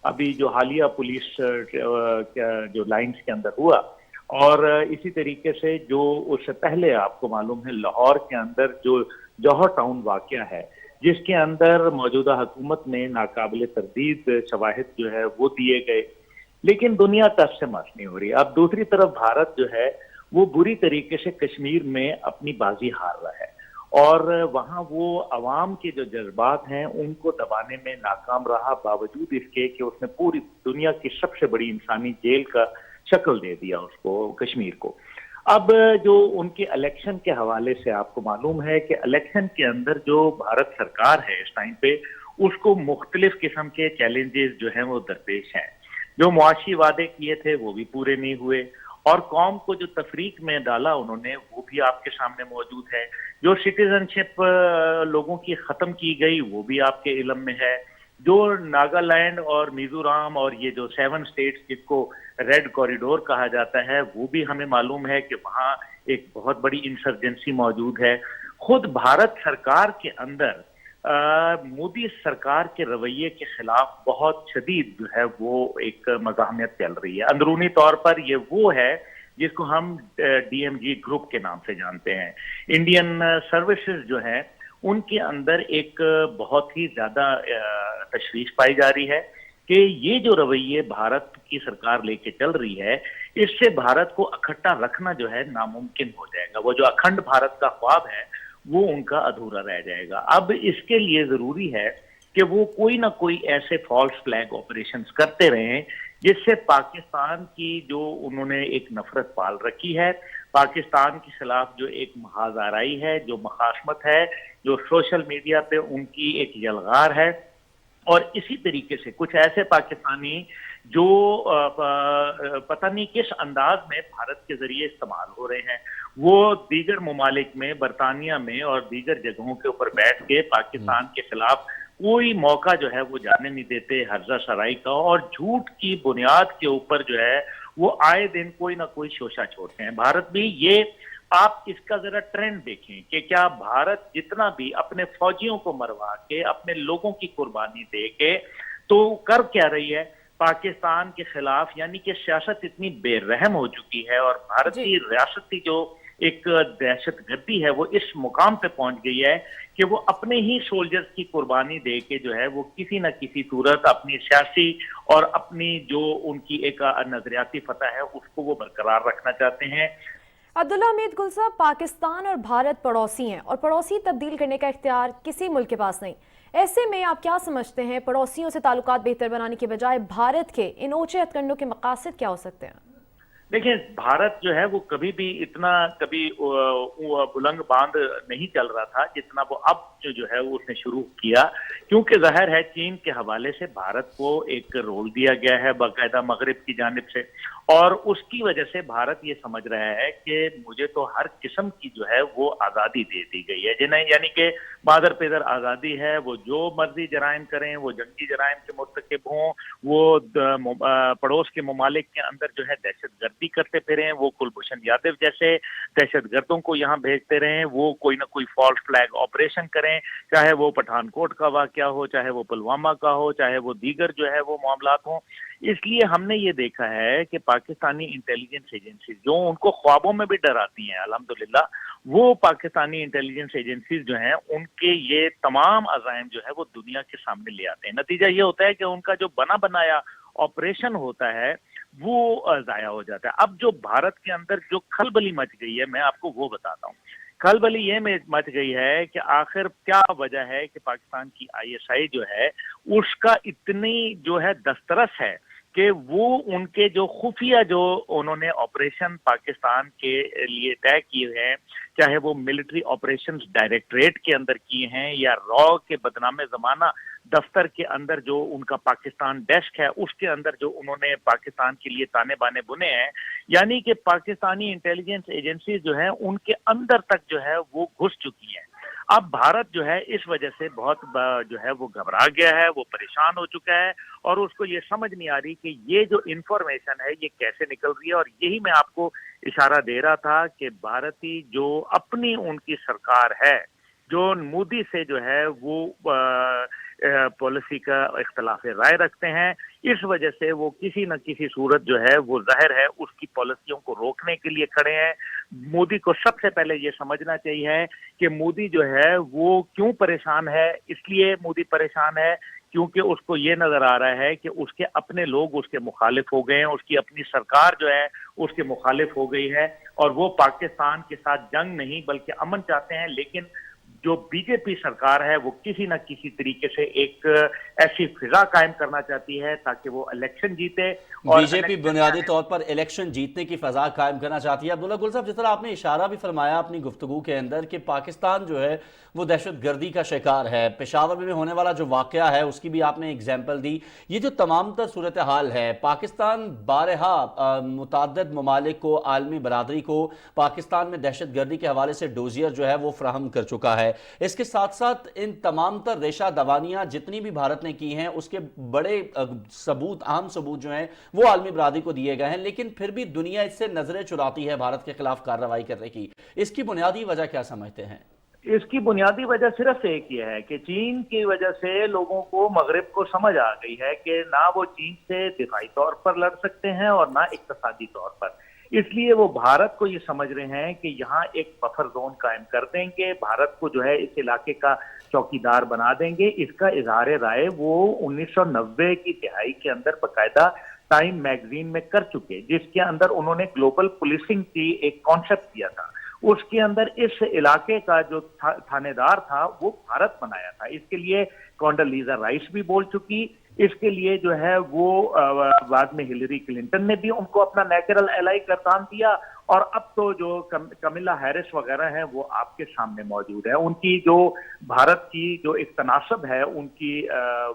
अभी जो हालिया पुलिस जो लाइंस के अंदर हुआ और इसी तरीके से जो उससे पहले आपको मालूम है लाहौर के अंदर जो जौहर टाउन वाकया है जिसके अंदर मौजूदा हुकूमत ने नाकाबिल तरदीद शवाहिद जो है वो दिए गए, लेकिन दुनिया तब से मस नहीं हो रही। अब दूसरी तरफ भारत जो है वो बुरी तरीके से कश्मीर में अपनी बाजी हार रहा है और वहाँ वो अवाम के जो जज्बात हैं उनको दबाने में नाकाम रहा, बावजूद इसके कि उसने पूरी दुनिया की सबसे बड़ी इंसानी जेल का शक्ल दे दिया उसको कश्मीर को। अब जो उनके इलेक्शन के हवाले से आपको मालूम है कि इलेक्शन के अंदर जो भारत सरकार है इस टाइम पे उसको मुख्तलिफ किस्म के चैलेंजेस जो हैं वो दरपेश हैं। जो मुआशी वादे किए थे वो भी पूरे नहीं हुए और कौम को जो तफरीक में डाला उन्होंने वो भी आपके सामने मौजूद है। जो सिटीजनशिप लोगों की ख़त्म की गई वो भी आपके इल्म में है। जो नागालैंड और मिजोरम और ये जो 7 स्टेट्स जिसको रेड कॉरिडोर कहा जाता है वो भी हमें मालूम है कि वहाँ एक बहुत बड़ी इंसर्जेंसी मौजूद है। खुद भारत सरकार के अंदर मोदी सरकार के रवैये के खिलाफ बहुत शदीद जो है वो एक मज़ाहमत चल रही है। अंदरूनी तौर पर ये वो है जिसको हम DMG ग्रुप के नाम से जानते हैं। इंडियन सर्विसेज जो है उनके अंदर एक बहुत ही ज़्यादा तशवीश पाई जा रही है कि ये जो रवैये भारत की सरकार लेके चल रही है इससे भारत को इकट्ठा रखना जो है नामुमकिन हो जाएगा। वो जो अखंड भारत का ख्वाब है वो उनका अधूरा रह जाएगा। अब इसके लिए जरूरी है कि वो कोई ना कोई ऐसे फॉल्स फ्लैग ऑपरेशंस करते रहें जिससे पाकिस्तान की जो उन्होंने एक नफरत पाल रखी है, पाकिस्तान के खिलाफ जो एक महाजाराई है, जो मुखासमत है, जो सोशल मीडिया पे उनकी एक यलगार है और इसी तरीके से कुछ ऐसे पाकिस्तानी جو पता नहीं किस अंदाज में भारत के जरिए इस्तेमाल हो रहे हैं। वो दीगर ममालिक में, बरतानिया में और दीगर जगहों के ऊपर बैठ के पाकिस्तान के खिलाफ कोई मौका जो है वो जाने नहीं देते हर्जा सराई का, और झूठ की बुनियाद के ऊपर जो है वो आए दिन कोई ना कोई शोशा छोड़ते हैं। भारत भी ये, आप इसका जरा ट्रेंड देखें कि क्या भारत जितना भी अपने फौजियों को मरवा के, अपने लोगों की कुर्बानी दे के, तो कर क्या रही है पाकिस्तान के खिलाफ, यानी कि सियासत इतनी बेरहम हो चुकी है और भारतीय रियासत की जो एक दहशतगर्दी है वो इस मुकाम पे पहुंच गई है कि वो अपने ही सोल्जर्स की कुर्बानी दे के जो है वो किसी न किसी सूरत अपनी सियासी और अपनी जो उनकी एक नजरियाती फतह है उसको वो बरकरार रखना चाहते हैं। अब्दुल्ला हमीद गुल साहब, पाकिस्तान और भारत पड़ोसी हैं और पड़ोसी तब्दील करने का इख्तियार किसी मुल्क के पास नहीं। ऐसे में आप क्या समझते हैं, पड़ोसियों से ताल्लुकात बेहतर बनाने के बजाय भारत के इन ऊंचे हथकंडों के मकासद क्या हो सकते हैं? देखिए, भारत जो है वो कभी भी इतना कभी बुलंद बांध नहीं चल रहा था जितना वो अब जो है वो उसने शुरू किया, क्योंकि जाहिर है चीन के हवाले से भारत को एक रोल दिया गया है बाकायदा मगरिब की जानिब से, और उसकी वजह से भारत ये समझ रहा है कि मुझे तो हर किस्म की जो है वो आज़ादी दे दी गई है जिन्हें, यानी कि मादर पेदर आज़ादी है, वो जो मर्जी जराइम करें, वो जंगी जराइम के मुर्तकिब हों, वो पड़ोस के ममालिक के अंदर जो है दहशतगर्दी करते फिरें, वो कुलभूषण यादव जैसे दहशतगर्दों को यहाँ भेजते रहें, वो कोई ना कोई फॉल्स फ्लैग ऑपरेशन करें, चाहे वो पठानकोट का वाकया हो, चाहे वो पुलवामा का हो, चाहे वो दीगर जो है वो मामलात हों। इसलिए हमने ये देखा है कि पाकिस्तानी इंटेलिजेंस एजेंसीज जो उनको ख्वाबों में भी डराती हैं, अल्हम्दुलिल्लाह, वो पाकिस्तानी इंटेलिजेंस एजेंसीज जो हैं उनके ये तमाम अज़ाइम जो है वो दुनिया के सामने ले आते हैं। नतीजा ये होता है कि उनका जो बना बनाया ऑपरेशन होता है वो ज़ाया हो जाता है। अब जो भारत के अंदर जो खलबली मच गई है, मैं आपको वो बताता हूँ। खलबली ये मच गई है कि आखिर क्या वजह है कि पाकिस्तान की ISI जो है उसका इतनी जो है दस्तरस है कि वो उनके जो खुफिया जो उन्होंने ऑपरेशन पाकिस्तान के लिए तय किए हैं, चाहे वो मिलिट्री ऑपरेशंस डायरेक्टरेट के अंदर किए हैं या रॉ के बदनामे ज़माना दफ्तर के अंदर जो उनका पाकिस्तान डेस्क है उसके अंदर जो उन्होंने पाकिस्तान के लिए ताने बाने बुने हैं, यानी कि पाकिस्तानी इंटेलिजेंस एजेंसी जो है उनके अंदर तक जो है वो घुस चुकी हैं। अब भारत जो है इस वजह से बहुत जो है वो घबरा गया है, वो परेशान हो चुका है और उसको ये समझ नहीं आ रही कि ये जो इंफॉर्मेशन है ये कैसे निकल रही है। और यही मैं आपको इशारा दे रहा था कि भारतीय जो अपनी उनकी सरकार है, जो मोदी से जो है वो पॉलिसी का इख्तलाफ राय रखते हैं, इस वजह से वो किसी न किसी सूरत जो है वो जाहिर है उसकी पॉलिसियों को रोकने के लिए खड़े हैं। मोदी को सबसे पहले ये समझना चाहिए कि मोदी जो है वो क्यों परेशान है। इसलिए मोदी परेशान है क्योंकि उसको ये नजर आ रहा है कि उसके अपने लोग उसके मुखालिफ हो गए हैं, उसकी अपनी सरकार जो है उसके मुखालिफ हो गई है और वो पाकिस्तान के साथ जंग नहीं बल्कि अमन चाहते हैं। लेकिन जो बीजेपी सरकार है वो किसी न किसी तरीके से एक ऐसी फिजा कायम करना चाहती है ताकि वो इलेक्शन जीते। और बीजेपी बुनियादी तौर पर इलेक्शन जीतने की फजा कायम करना चाहती है। अब्दुल्ला गुल साहब, जिस तरह आपने इशारा भी फरमाया अपनी गुफ्तगू के अंदर कि पाकिस्तान जो है वो दहशतगर्दी का शिकार है, पेशावर में होने वाला जो वाकया है उसकी भी आपने एग्जाम्पल दी। ये जो तमाम तर सूरत हाल है, पाकिस्तान बारहा मुतअद्दिद ममालिक को, आलमी बरादरी को पाकिस्तान में दहशतगर्दी के हवाले से डोजियर जो है वो फ्राहम कर चुका है। इसके साथ साथ इन तमाम तर रेशा दवानियां जितनी भी भारत ने की हैं उसके बड़े सबूत, अहम सबूत जो हैं वो आलमी बरादरी को दिए गए हैं, लेकिन फिर भी दुनिया इससे नजरें चुराती है भारत के खिलाफ कार्रवाई करने की। इसकी बुनियादी वजह क्या समझते हैं? इसकी बुनियादी वजह सिर्फ एक ही है कि चीन की वजह से लोगों को, मगरिब को समझ आ गई है कि ना वो चीन से दिफाई तौर पर लड़ सकते हैं और ना इक्तिसादी तौर पर। इसलिए वो भारत को ये समझ रहे हैं कि यहाँ एक बफर जोन कायम कर देंगे, भारत को जो है इस इलाके का चौकीदार बना देंगे। इसका इजहार राय वो 1990 की तिहाई के अंदर बाकायदा टाइम मैगजीन में कर चुके, जिसके अंदर उन्होंने ग्लोबल पुलिसिंग की एक कॉन्सेप्ट दिया था। उसके अंदर इस इलाके का जो थानेदार था वो भारत बनाया था। इसके लिए कॉन्डोलीजा राइस भी बोल चुकी। इसके लिए जो है वो बाद में हिलरी क्लिंटन ने भी उनको अपना नेचुरल एलाई करार दिया और अब तो जो कमिला हैरिस वगैरह हैं वो आपके सामने मौजूद है। उनकी जो भारत की जो एक तनासब है उनकी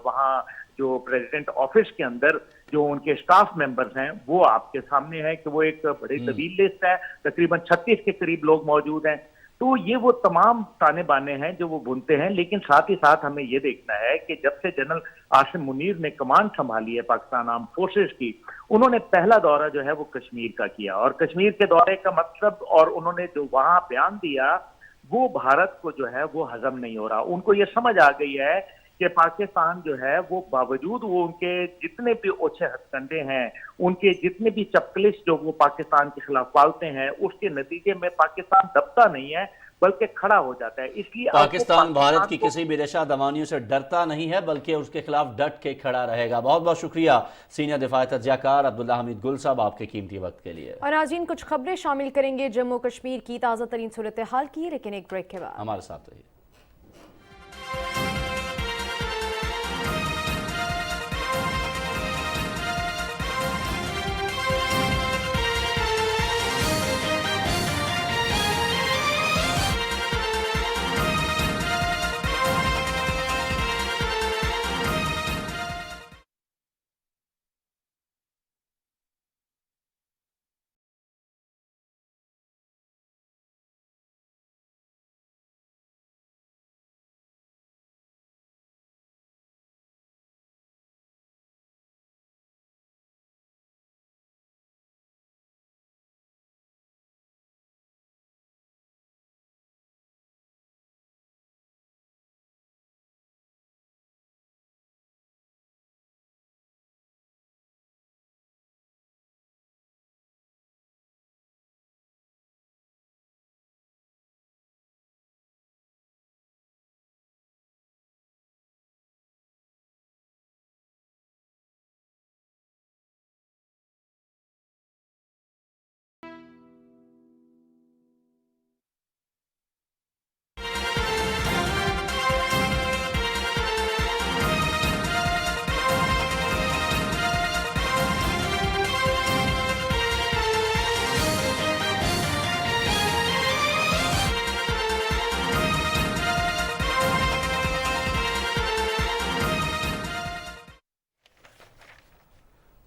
वहाँ जो प्रेसिडेंट ऑफिस के अंदर जो उनके स्टाफ मेंबर्स हैं वो आपके सामने है कि वो एक बड़ी तवील लिस्ट है, तकरीबन 36 के करीब लोग मौजूद हैं। तो ये वो तमाम ताने बाने हैं जो वो बुनते हैं, लेकिन साथ ही साथ हमें ये देखना है कि जब से जनरल आसिम मुनीर ने कमान संभाली है पाकिस्तान आर्म फोर्सेस की, उन्होंने पहला दौरा जो है वो कश्मीर का किया, और कश्मीर के दौरे का मतलब और उन्होंने जो वहां बयान दिया वो भारत को जो है वो हजम नहीं हो रहा। उनको ये समझ आ गई है कि पाकिस्तान जो है वो बावजूद वो उनके जितने भी ओछे हथकंडे हैं, उनके जितने भी चपकलिश जो वो पाकिस्तान के खिलाफ पालते हैं, उसके नतीजे में पाकिस्तान दबता नहीं है बल्कि खड़ा हो जाता है। इसलिए पाकिस्तान भारत की किसी भी रेशा दवानियों से डरता नहीं है बल्कि उसके खिलाफ डट के खड़ा रहेगा। बहुत बहुत शुक्रिया सीनियर दिफाई तज्जियाकार अब्दुल्ला हमीद गुल साहब आपके कीमती वक्त के लिए। और नाज़रीन, कुछ खबरें शामिल करेंगे जम्मू कश्मीर की ताज़ा तरीन सूरत हाल की, लेकिन एक ब्रेक के बाद हमारे साथ रहिए।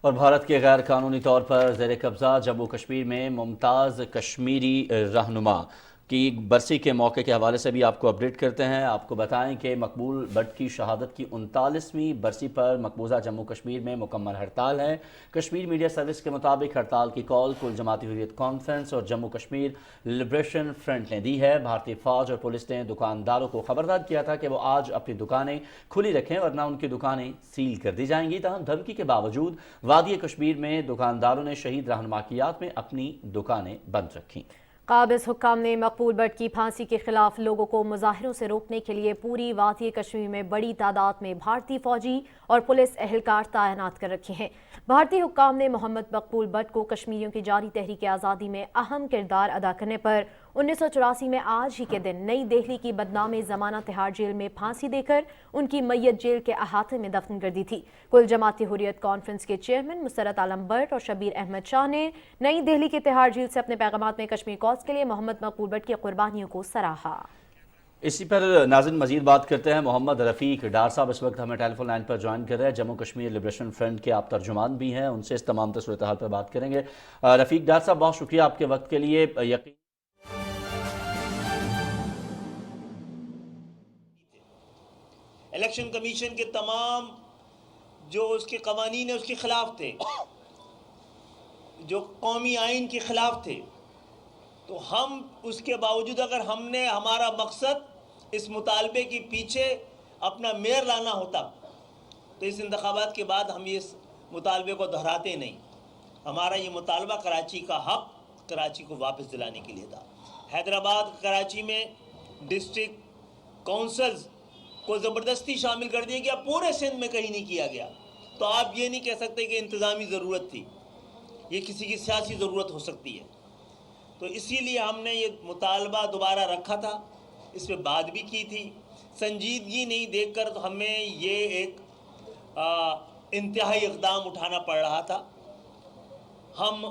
और भारत के गैर कानूनी तौर पर ज़ेर कब्ज़ा जम्मू कश्मीर में मुमताज़ कश्मीरी रहनुमा की बरसी के मौके के हवाले से भी आपको अपडेट करते हैं। आपको बताएं कि मकबूल भट्ट की शहादत की 39वीं बरसी पर मकबूजा जम्मू कश्मीर में मुकम्मल हड़ताल है। कश्मीर मीडिया सर्विस के मुताबिक हड़ताल की कॉल कुल जमाती हुर्रियत कॉन्फ्रेंस और जम्मू कश्मीर लिबरेशन फ्रंट ने दी है। भारतीय फौज और पुलिस ने दुकानदारों को खबरदार किया था कि वो आज अपनी दुकानें खुली रखें वरना उनकी दुकानें सील कर दी जाएंगी। तहम धमकी के बावजूद वादी कश्मीर में दुकानदारों ने शहीद रहनुमा की याद में अपनी दुकानें बंद रखीं। काबिज हुक्काम ने मकबूल भट्ट की फांसी के खिलाफ लोगों को मुजाहिरों से रोकने के लिए पूरी वादी कश्मीर में बड़ी तादाद में भारतीय फौजी और पुलिस एहलकार तैनात कर रखे हैं। भारतीय हुक्काम ने मोहम्मद मकबूल भट्ट को कश्मीरियों की जारी तहरीक आज़ादी में अहम किरदार अदा करने पर 1984 में आज ही के दिन नई दिल्ली की बदनाम ज़माना तिहाड़ जेल में फांसी देकर उनकी मैयत जेल के अहाते में दफन कर दी थी। कुल जमाती हुर्रियत कॉन्फ्रेंस के चेयरमैन मुसरत आलम भट्ट और शबीर अहमद शाह ने नई दिल्ली के तिहाड़ जेल से अपने पैगामात में कश्मीर कॉज के लिए मोहम्मद मकबूल भट्ट की कुर्बानियों को सराहा। इसी पर नाज़रीन मजीद बात करते हैं। मोहम्मद रफ़ीक डार साहब इस वक्त हमें टेलीफोन लाइन पर ज्वाइन कर रहे हैं। जम्मू कश्मीर लिबरेशन फ्रंट के आप तर्जुमान भी हैं, उनसे इस तमाम सूरत हाल पर बात करेंगे। रफ़ीक डार साहब, बहुत शुक्रिया आपके वक्त के लिए। यकीन इलेक्शन कमीशन के तमाम जो उसके कवानीन है उसके खिलाफ थे, जो कौमी आइन के खिलाफ थे, तो हम उसके बावजूद अगर हमने हमारा मकसद इस मुतालबे के पीछे अपना मेयर लाना होता तो इस इंतखाबात के बाद हम इस मुतालबे को दोहराते नहीं। हमारा ये मुतालबा कराची का हक कराची को वापस दिलाने के लिए था। हैदराबाद कराची में डिस्ट्रिक्ट काउंसिल्स को ज़बरदस्ती शामिल कर दिया गया, पूरे सिंध में कहीं नहीं किया गया। तो आप ये नहीं कह सकते कि इंतज़ामी ज़रूरत थी, ये किसी की सियासी ज़रूरत हो सकती है। तो इसीलिए हमने ये मुतालबा दोबारा रखा था, इस पर बात भी की थी। संजीदगी नहीं देखकर तो हमें ये एक इंतहाई इक़दाम उठाना पड़ रहा था। हम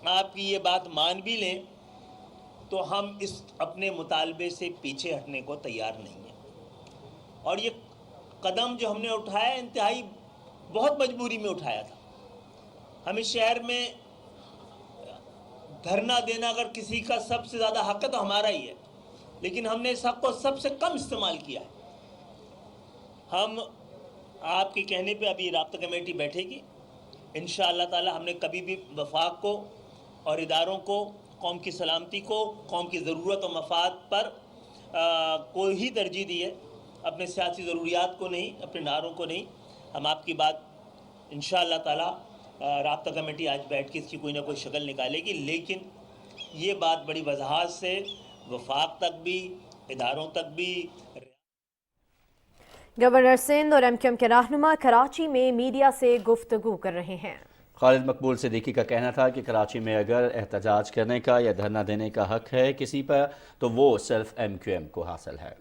आपकी ये बात मान भी लें तो हम इस अपने मुतालबे से पीछे हटने को तैयार नहीं हैं। और ये कदम जो हमने उठाया इंतहाई बहुत मजबूरी में उठाया था। हम इस शहर में धरना देना अगर किसी का सबसे ज़्यादा हक है तो हमारा ही है, लेकिन हमने इस हक को सबसे कम इस्तेमाल किया है। हम आपके कहने पे अभी राब्ता कमेटी बैठेगी, इंशाअल्लाह ताला हमने कभी भी वफाक को और इदारों को, कौम की सलामती को, कौम की ज़रूरत और मफाद पर को ही तरजीह दी है, अपने सियासी ज़रूरियात को नहीं, अपने नारों को नहीं। हम आपकी बात इंशाअल्लाह ताला राब्ता कमेटी आज बैठ के इसकी कोई ना कोई शक्ल निकालेगी, लेकिन ये बात बड़ी वजाहत से वफाक तक भी, इदारों तक भी। गवर्नर सिंध और एमक्यूएम के रहनुमा कराची में मीडिया से गुफ्तगू कर रहे हैं। खालिद मकबूल सिद्दीकी का कहना था कि कराची में अगर एहतजाज करने का या धरना देने का हक है किसी पर, तो वो सिर्फ एमक्यूएम को हासिल है।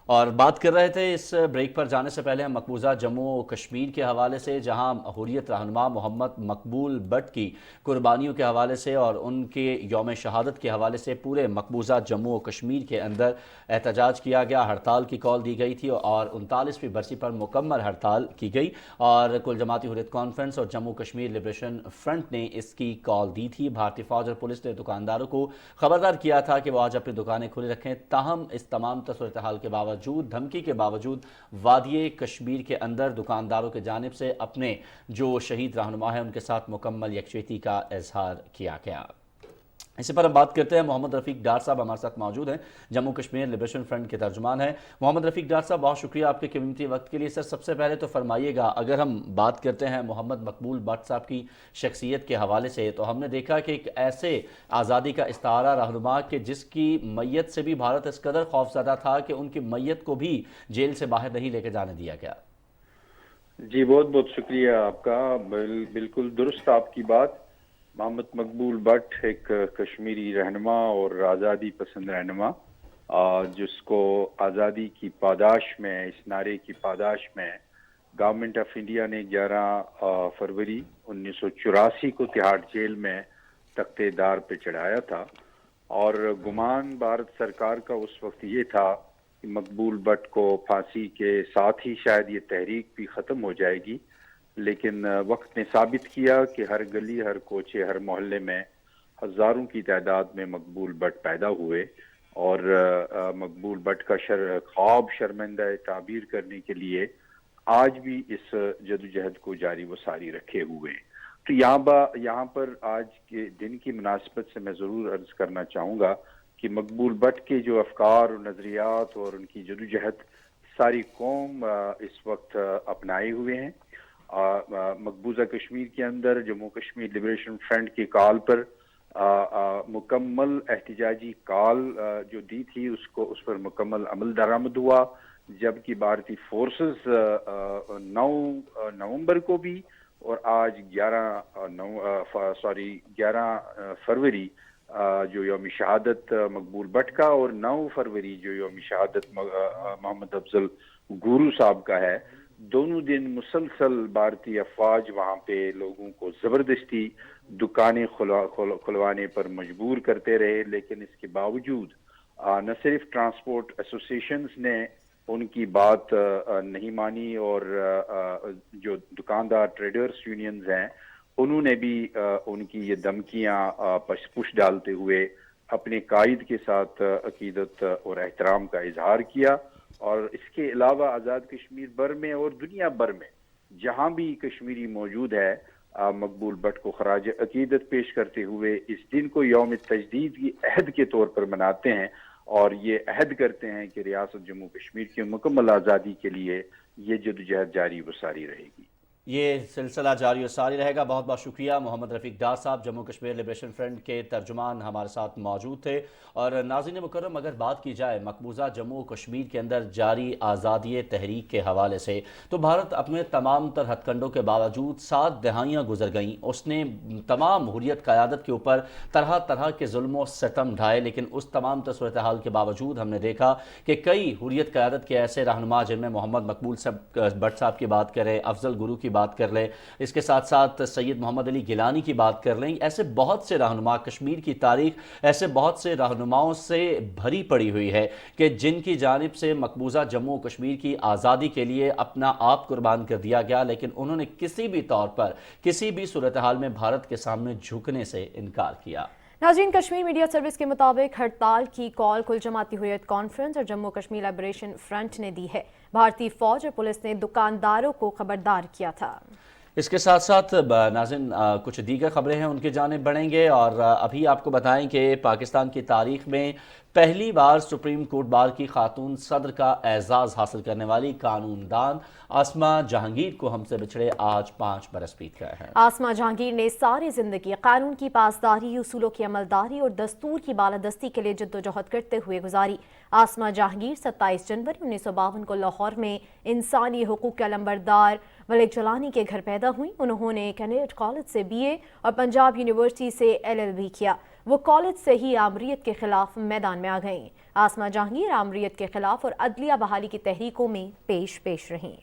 और बात कर रहे थे इस ब्रेक पर जाने से पहले हम मकबूजा जम्मू और कश्मीर के हवाले से, जहां हुर्रियत रहनुमा मोहम्मद मकबूल बट की कुर्बानियों के हवाले से और उनके यौम शहादत के हवाले से पूरे मकबूजा जम्मू और कश्मीर के अंदर एहतजाज किया गया, हड़ताल की कॉल दी गई थी और 39वीं बरसी पर मुकम्मल हड़ताल की गई। और कुल जमाती हुर्रियत कॉन्फ्रेंस और जम्मू कश्मीर लिबरेशन फ्रंट ने इसकी कॉल दी थी। भारतीय फौज और पुलिस ने दुकानदारों को खबरदार किया था कि वो आज अपनी दुकानें खुली रखें। ताहम इस तमाम सूरत हाल के बावजूद, धमकी के बावजूद, वादिये कश्मीर के अंदर दुकानदारों की जानिब से अपने जो शहीद रहनुमा है उनके साथ मुकम्मल यकजहती का इजहार किया गया। इसी पर हम बात करते हैं। मोहम्मद रफ़ीक डार साहब हमारे साथ मौजूद हैं, जम्मू कश्मीर लिबरेशन फ्रंट के तर्जुमान हैं। मोहम्मद रफ़ीक डार साहब, बहुत शुक्रिया आपके कीमती वक्त के लिए। सर, सबसे पहले तो फरमाइएगा, अगर हम बात करते हैं मोहम्मद मकबूल बट साहब की शख्सियत के हवाले से, तो हमने देखा कि एक ऐसे आज़ादी का इस्तारा रहनुमा के जिसकी मैयत से भी भारत इस कदर खौफज़दा था कि उनकी मैयत को भी जेल से बाहर नहीं लेके जाने दिया गया। जी, बहुत बहुत शुक्रिया आपका। बिल्कुल दुरुस्त आपकी बात। मोहम्मद मकबूल बट एक कश्मीरी रहनुमा और आज़ादी पसंद रहनुमा, जिसको आज़ादी की पादाश में, इस नारे की पादाश में गवर्नमेंट ऑफ इंडिया ने 11 फरवरी 1984 को तिहाड़ जेल में तख्तेदार पे चढ़ाया था। और गुमान भारत सरकार का उस वक्त ये था कि मकबूल बट को फांसी के साथ ही शायद ये तहरीक भी ख़त्म हो जाएगी, लेकिन वक्त ने साबित किया कि हर गली, हर कोचे, हर मोहल्ले में हज़ारों की तादाद में मकबूल बट पैदा हुए और मकबूल बट का ख्वाब शर्मिंदा ताबीर करने के लिए आज भी इस जदोजहद को जारी व सारी रखे हुए। तो यहाँ पर आज के दिन की मुनासिबत से मैं ज़रूर अर्ज करना चाहूँगा कि मकबूल बट के जो अफकार और नज़रियात और उनकी जदोजहद सारी कौम इस वक्त अपनाए हुए हैं। मकबूजा कश्मीर के अंदर जम्मू कश्मीर लिबरेशन फ्रंट की कॉल पर मुकम्मल एहतजाजी कॉल जो दी थी उस पर मुकम्मल अमल दरामद हुआ, जबकि भारतीय फोर्सेस 9 नवंबर को भी और आज 11 फरवरी जो यौम शहादत मकबूल बट का और 9 फरवरी जो यौम शहादत मोहम्मद अफजल गुरु साहब का है, दोनों दिन मुसलसल भारतीय अफवाज वहाँ पे लोगों को ज़बरदस्ती दुकानें खुलवाने पर मजबूर करते रहे। लेकिन इसके बावजूद न सिर्फ ट्रांसपोर्ट एसोसिएशंस ने उनकी बात नहीं मानी और जो दुकानदार ट्रेडर्स यूनियंस हैं उन्होंने भी उनकी ये धमकियाँ पुश डालते हुए अपने कायद के साथ अकीदत और एहतराम का इजहार किया। और इसके अलावा आज़ाद कश्मीर भर में और दुनिया भर में जहाँ भी कश्मीरी मौजूद है, मकबूल बट को खराज अकीदत पेश करते हुए इस दिन को यौम तजदीद की अहद के तौर पर मनाते हैं और ये अहद करते हैं कि रियासत जम्मू कश्मीर की मुकम्मल आज़ादी के लिए ये जदोजहद जारी व सारी रहेगी। ये सिलसिला जारी और सारी रहेगा। बहुत बहुत शुक्रिया। मोहम्मद रफ़ीक डार साहब, जम्मू कश्मीर लिबरेशन फ्रंट के तर्जुमान, हमारे साथ मौजूद थे। और नाज़रीन मुकर्रम, अगर बात की जाए मकबूजा जम्मू कश्मीर के अंदर जारी आज़ादी तहरीक के हवाले से, तो भारत अपने तमाम तर हथकंडों के बावजूद 7 दहाइयाँ गुजर गईं, उसने तमाम हुर्रियत क़यादत के ऊपर तरह तरह के जुल्म व सितम ढाए, लेकिन उस तमाम सूरत हाल के बावजूद हमने देखा कि कई हुर्रियत क़यादत के ऐसे रहनुमा, जिनमें मोहम्मद मकबूल बट साहब की बात करें, अफजल गुरु की بات کر لیں، اس کے ساتھ ساتھ سید محمد علی گیلانی کی بات کر لیں، ایسے بہت سے رہنما، کشمیر کی تاریخ ایسے بہت سے رہنماؤں سے بھری پڑی ہوئی ہے کہ جن کی جانب سے مقبوضہ جموں و کشمیر کی آزادی کے لیے اپنا آپ قربان کر دیا گیا، لیکن انہوں نے کسی بھی طور پر کسی بھی صورتحال میں بھارت کے سامنے جھکنے سے انکار کیا۔ ناظرین، کشمیر میڈیا سروس کے مطابق ہڑتال کی کال کل جماعتی حریت کانفرنس اور جموں کشمیر لائبریشن فرنٹ نے دی ہے۔ بھارتی فوج اور پولیس نے دکانداروں کو خبردار کیا تھا۔ اس کے ساتھ ساتھ ناظرین کچھ دیگر خبریں ہیں ان کی جانب بڑھیں گے، اور ابھی آپ کو بتائیں کہ پاکستان کی تاریخ میں پہلی بار سپریم کورٹ بار کی خاتون صدر کا اعزاز حاصل کرنے والی قانون دان آسما جہانگیر کو ہم سے بچھڑے آج 5 برس بیت گئے ہیں۔ آسما جہانگیر نے ساری زندگی قانون کی پاسداری، اصولوں کی عملداری اور دستور کی بالادستی کے لیے جدوجہد کرتے ہوئے گزاری۔ آسما جہانگیر 27 جنوری 1952 کو لاہور میں انسانی حقوق کے علمبردار ملک جلانی کے گھر پیدا ہوئی۔ انہوں نے کینیڈ کالج سے BA اور پنجاب یونیورسٹی سے LLB کیا۔ وہ کالج سے ہی آمریت کے خلاف میدان میں آ گئیں۔ آسما جہانگیر آمریت کے خلاف اور عدلیہ بحالی کی تحریکوں میں پیش رہیں۔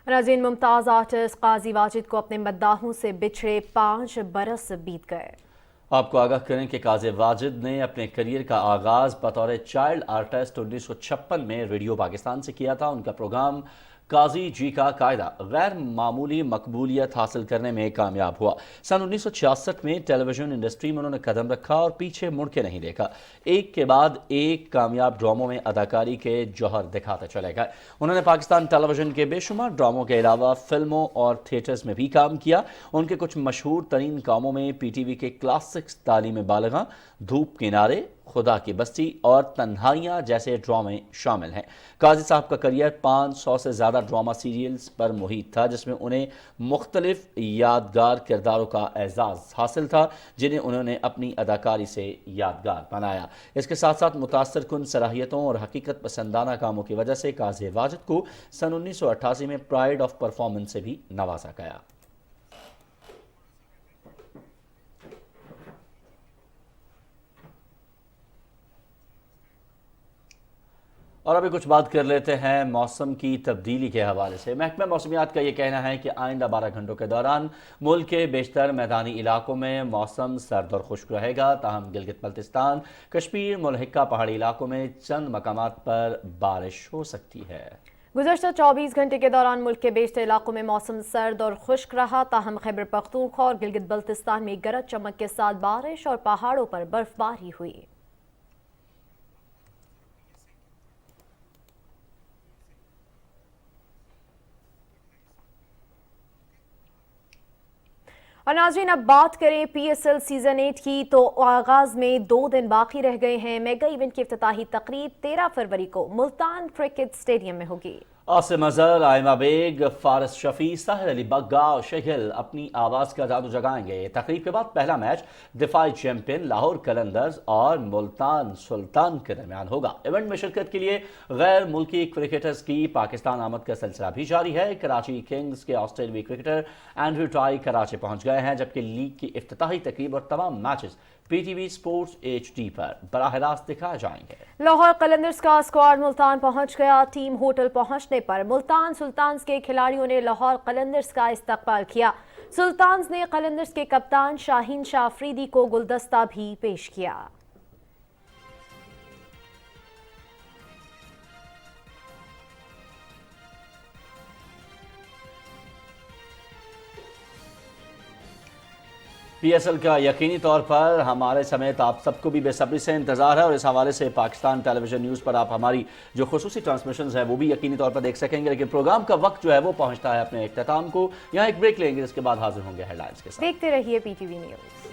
ناظرین، ممتاز آرٹسٹ قاضی واجد کو اپنے مداحوں سے بچھڑے 5 برس بیت گئے۔ آپ کو آگاہ کریں کہ قاضی واجد نے اپنے کریئر کا آغاز بطور چائلڈ آرٹسٹ 1956 میں ریڈیو پاکستان سے کیا تھا۔ ان کا پروگرام قاضی جی کا قاعدہ غیر معمولی مقبولیت حاصل کرنے میں کامیاب ہوا۔ سن 1966 میں ٹیلی ویژن انڈسٹری میں انہوں نے قدم رکھا اور پیچھے مڑ کے نہیں دیکھا۔ ایک کے بعد ایک کامیاب ڈراموں میں اداکاری کے جوہر دکھاتے چلے گئے۔ انہوں نے پاکستان ٹیلی ویژن کے بے شمار ڈراموں کے علاوہ فلموں اور تھیٹرز میں بھی کام کیا۔ ان کے کچھ مشہور ترین کاموں میں PTV کے کلاسکس تعلیم بالغاں، دھوپ کنارے، خدا کی بستی اور تنہائیاں جیسے ڈرامے شامل ہیں۔ قاضی صاحب کا کریئر 500 سے زیادہ ڈرامہ سیریلز پر محیط تھا، جس میں انہیں مختلف یادگار کرداروں کا اعزاز حاصل تھا، جنہیں انہوں نے اپنی اداکاری سے یادگار بنایا۔ اس کے ساتھ ساتھ متاثر کن صلاحیتوں اور حقیقت پسندانہ کاموں کی وجہ سے قاضی واجد کو سن 1988 میں پرائڈ آف پرفارمنس سے بھی نوازا گیا۔ اور ابھی کچھ بات کر لیتے ہیں موسم کی تبدیلی کے حوالے سے۔ محکمہ موسمیات کا یہ کہنا ہے کہ آئندہ 12 گھنٹوں کے دوران ملک کے بیشتر میدانی علاقوں میں موسم سرد اور خشک رہے گا، تاہم گلگت بلتستان، کشمیر، ملحقہ پہاڑی علاقوں میں چند مقامات پر بارش ہو سکتی ہے۔ گزشتہ 24 گھنٹے کے دوران ملک کے بیشتر علاقوں میں موسم سرد اور خشک رہا، تاہم خیبر پختونخوا اور گلگت بلتستان میں گرج چمک کے ساتھ بارش اور پہاڑوں پر برف باری ہوئی۔ اور ناظرین، اب بات کریں PSL سیزن 8 کی، تو آغاز میں 2 دن باقی رہ گئے ہیں۔ میگا ایونٹ کی افتتاحی تقریب 13 فروری کو ملتان کرکٹ اسٹیڈیم میں ہوگی۔ عاصم اظہر، آئمہ بیگ، فارس شفیع، ساحر علی بگا اور شہل اپنی آواز کا جادو جگائیں گے۔ تقریب کے بعد پہلا میچ دفاعی چیمپئن لاہور قلندرز اور ملتان سلطان کے درمیان ہوگا۔ ایونٹ میں شرکت کے لیے غیر ملکی کرکٹرز کی پاکستان آمد کا سلسلہ بھی جاری ہے۔ کراچی کنگز کے آسٹریلوی کرکٹر اینڈریو ٹائی کراچی پہنچ گئے ہیں، جبکہ لیگ کی افتتاحی تقریب اور تمام میچز PTV سپورٹس HD پر براہ راست دکھائے جائیں گے۔ لاہور قلندرز کا اسکواڈ ملتان پہنچ گیا۔ ٹیم ہوٹل پہنچنے پر ملتان سلطانز کے کھلاڑیوں نے لاہور قلندرز کا استقبال کیا۔ سلطانز نے قلندرز کے کپتان شاہین شاہ افریدی کو گلدستہ بھی پیش کیا۔ PSL کا یقینی طور پر ہمارے سمیت آپ سب کو بھی بے صبری سے انتظار ہے، اور اس حوالے سے پاکستان ٹیلی ویژن نیوز پر آپ ہماری جو خصوصی ٹرانسمیشنز ہیں وہ بھی یقینی طور پر دیکھ سکیں گے، لیکن پروگرام کا وقت جو ہے وہ پہنچتا ہے اپنے اختتام کو۔ یہاں ایک بریک لیں گے، اس کے بعد حاضر ہوں گے ہیڈ لائنز کے ساتھ۔ دیکھتے رہیے PTV نیوز۔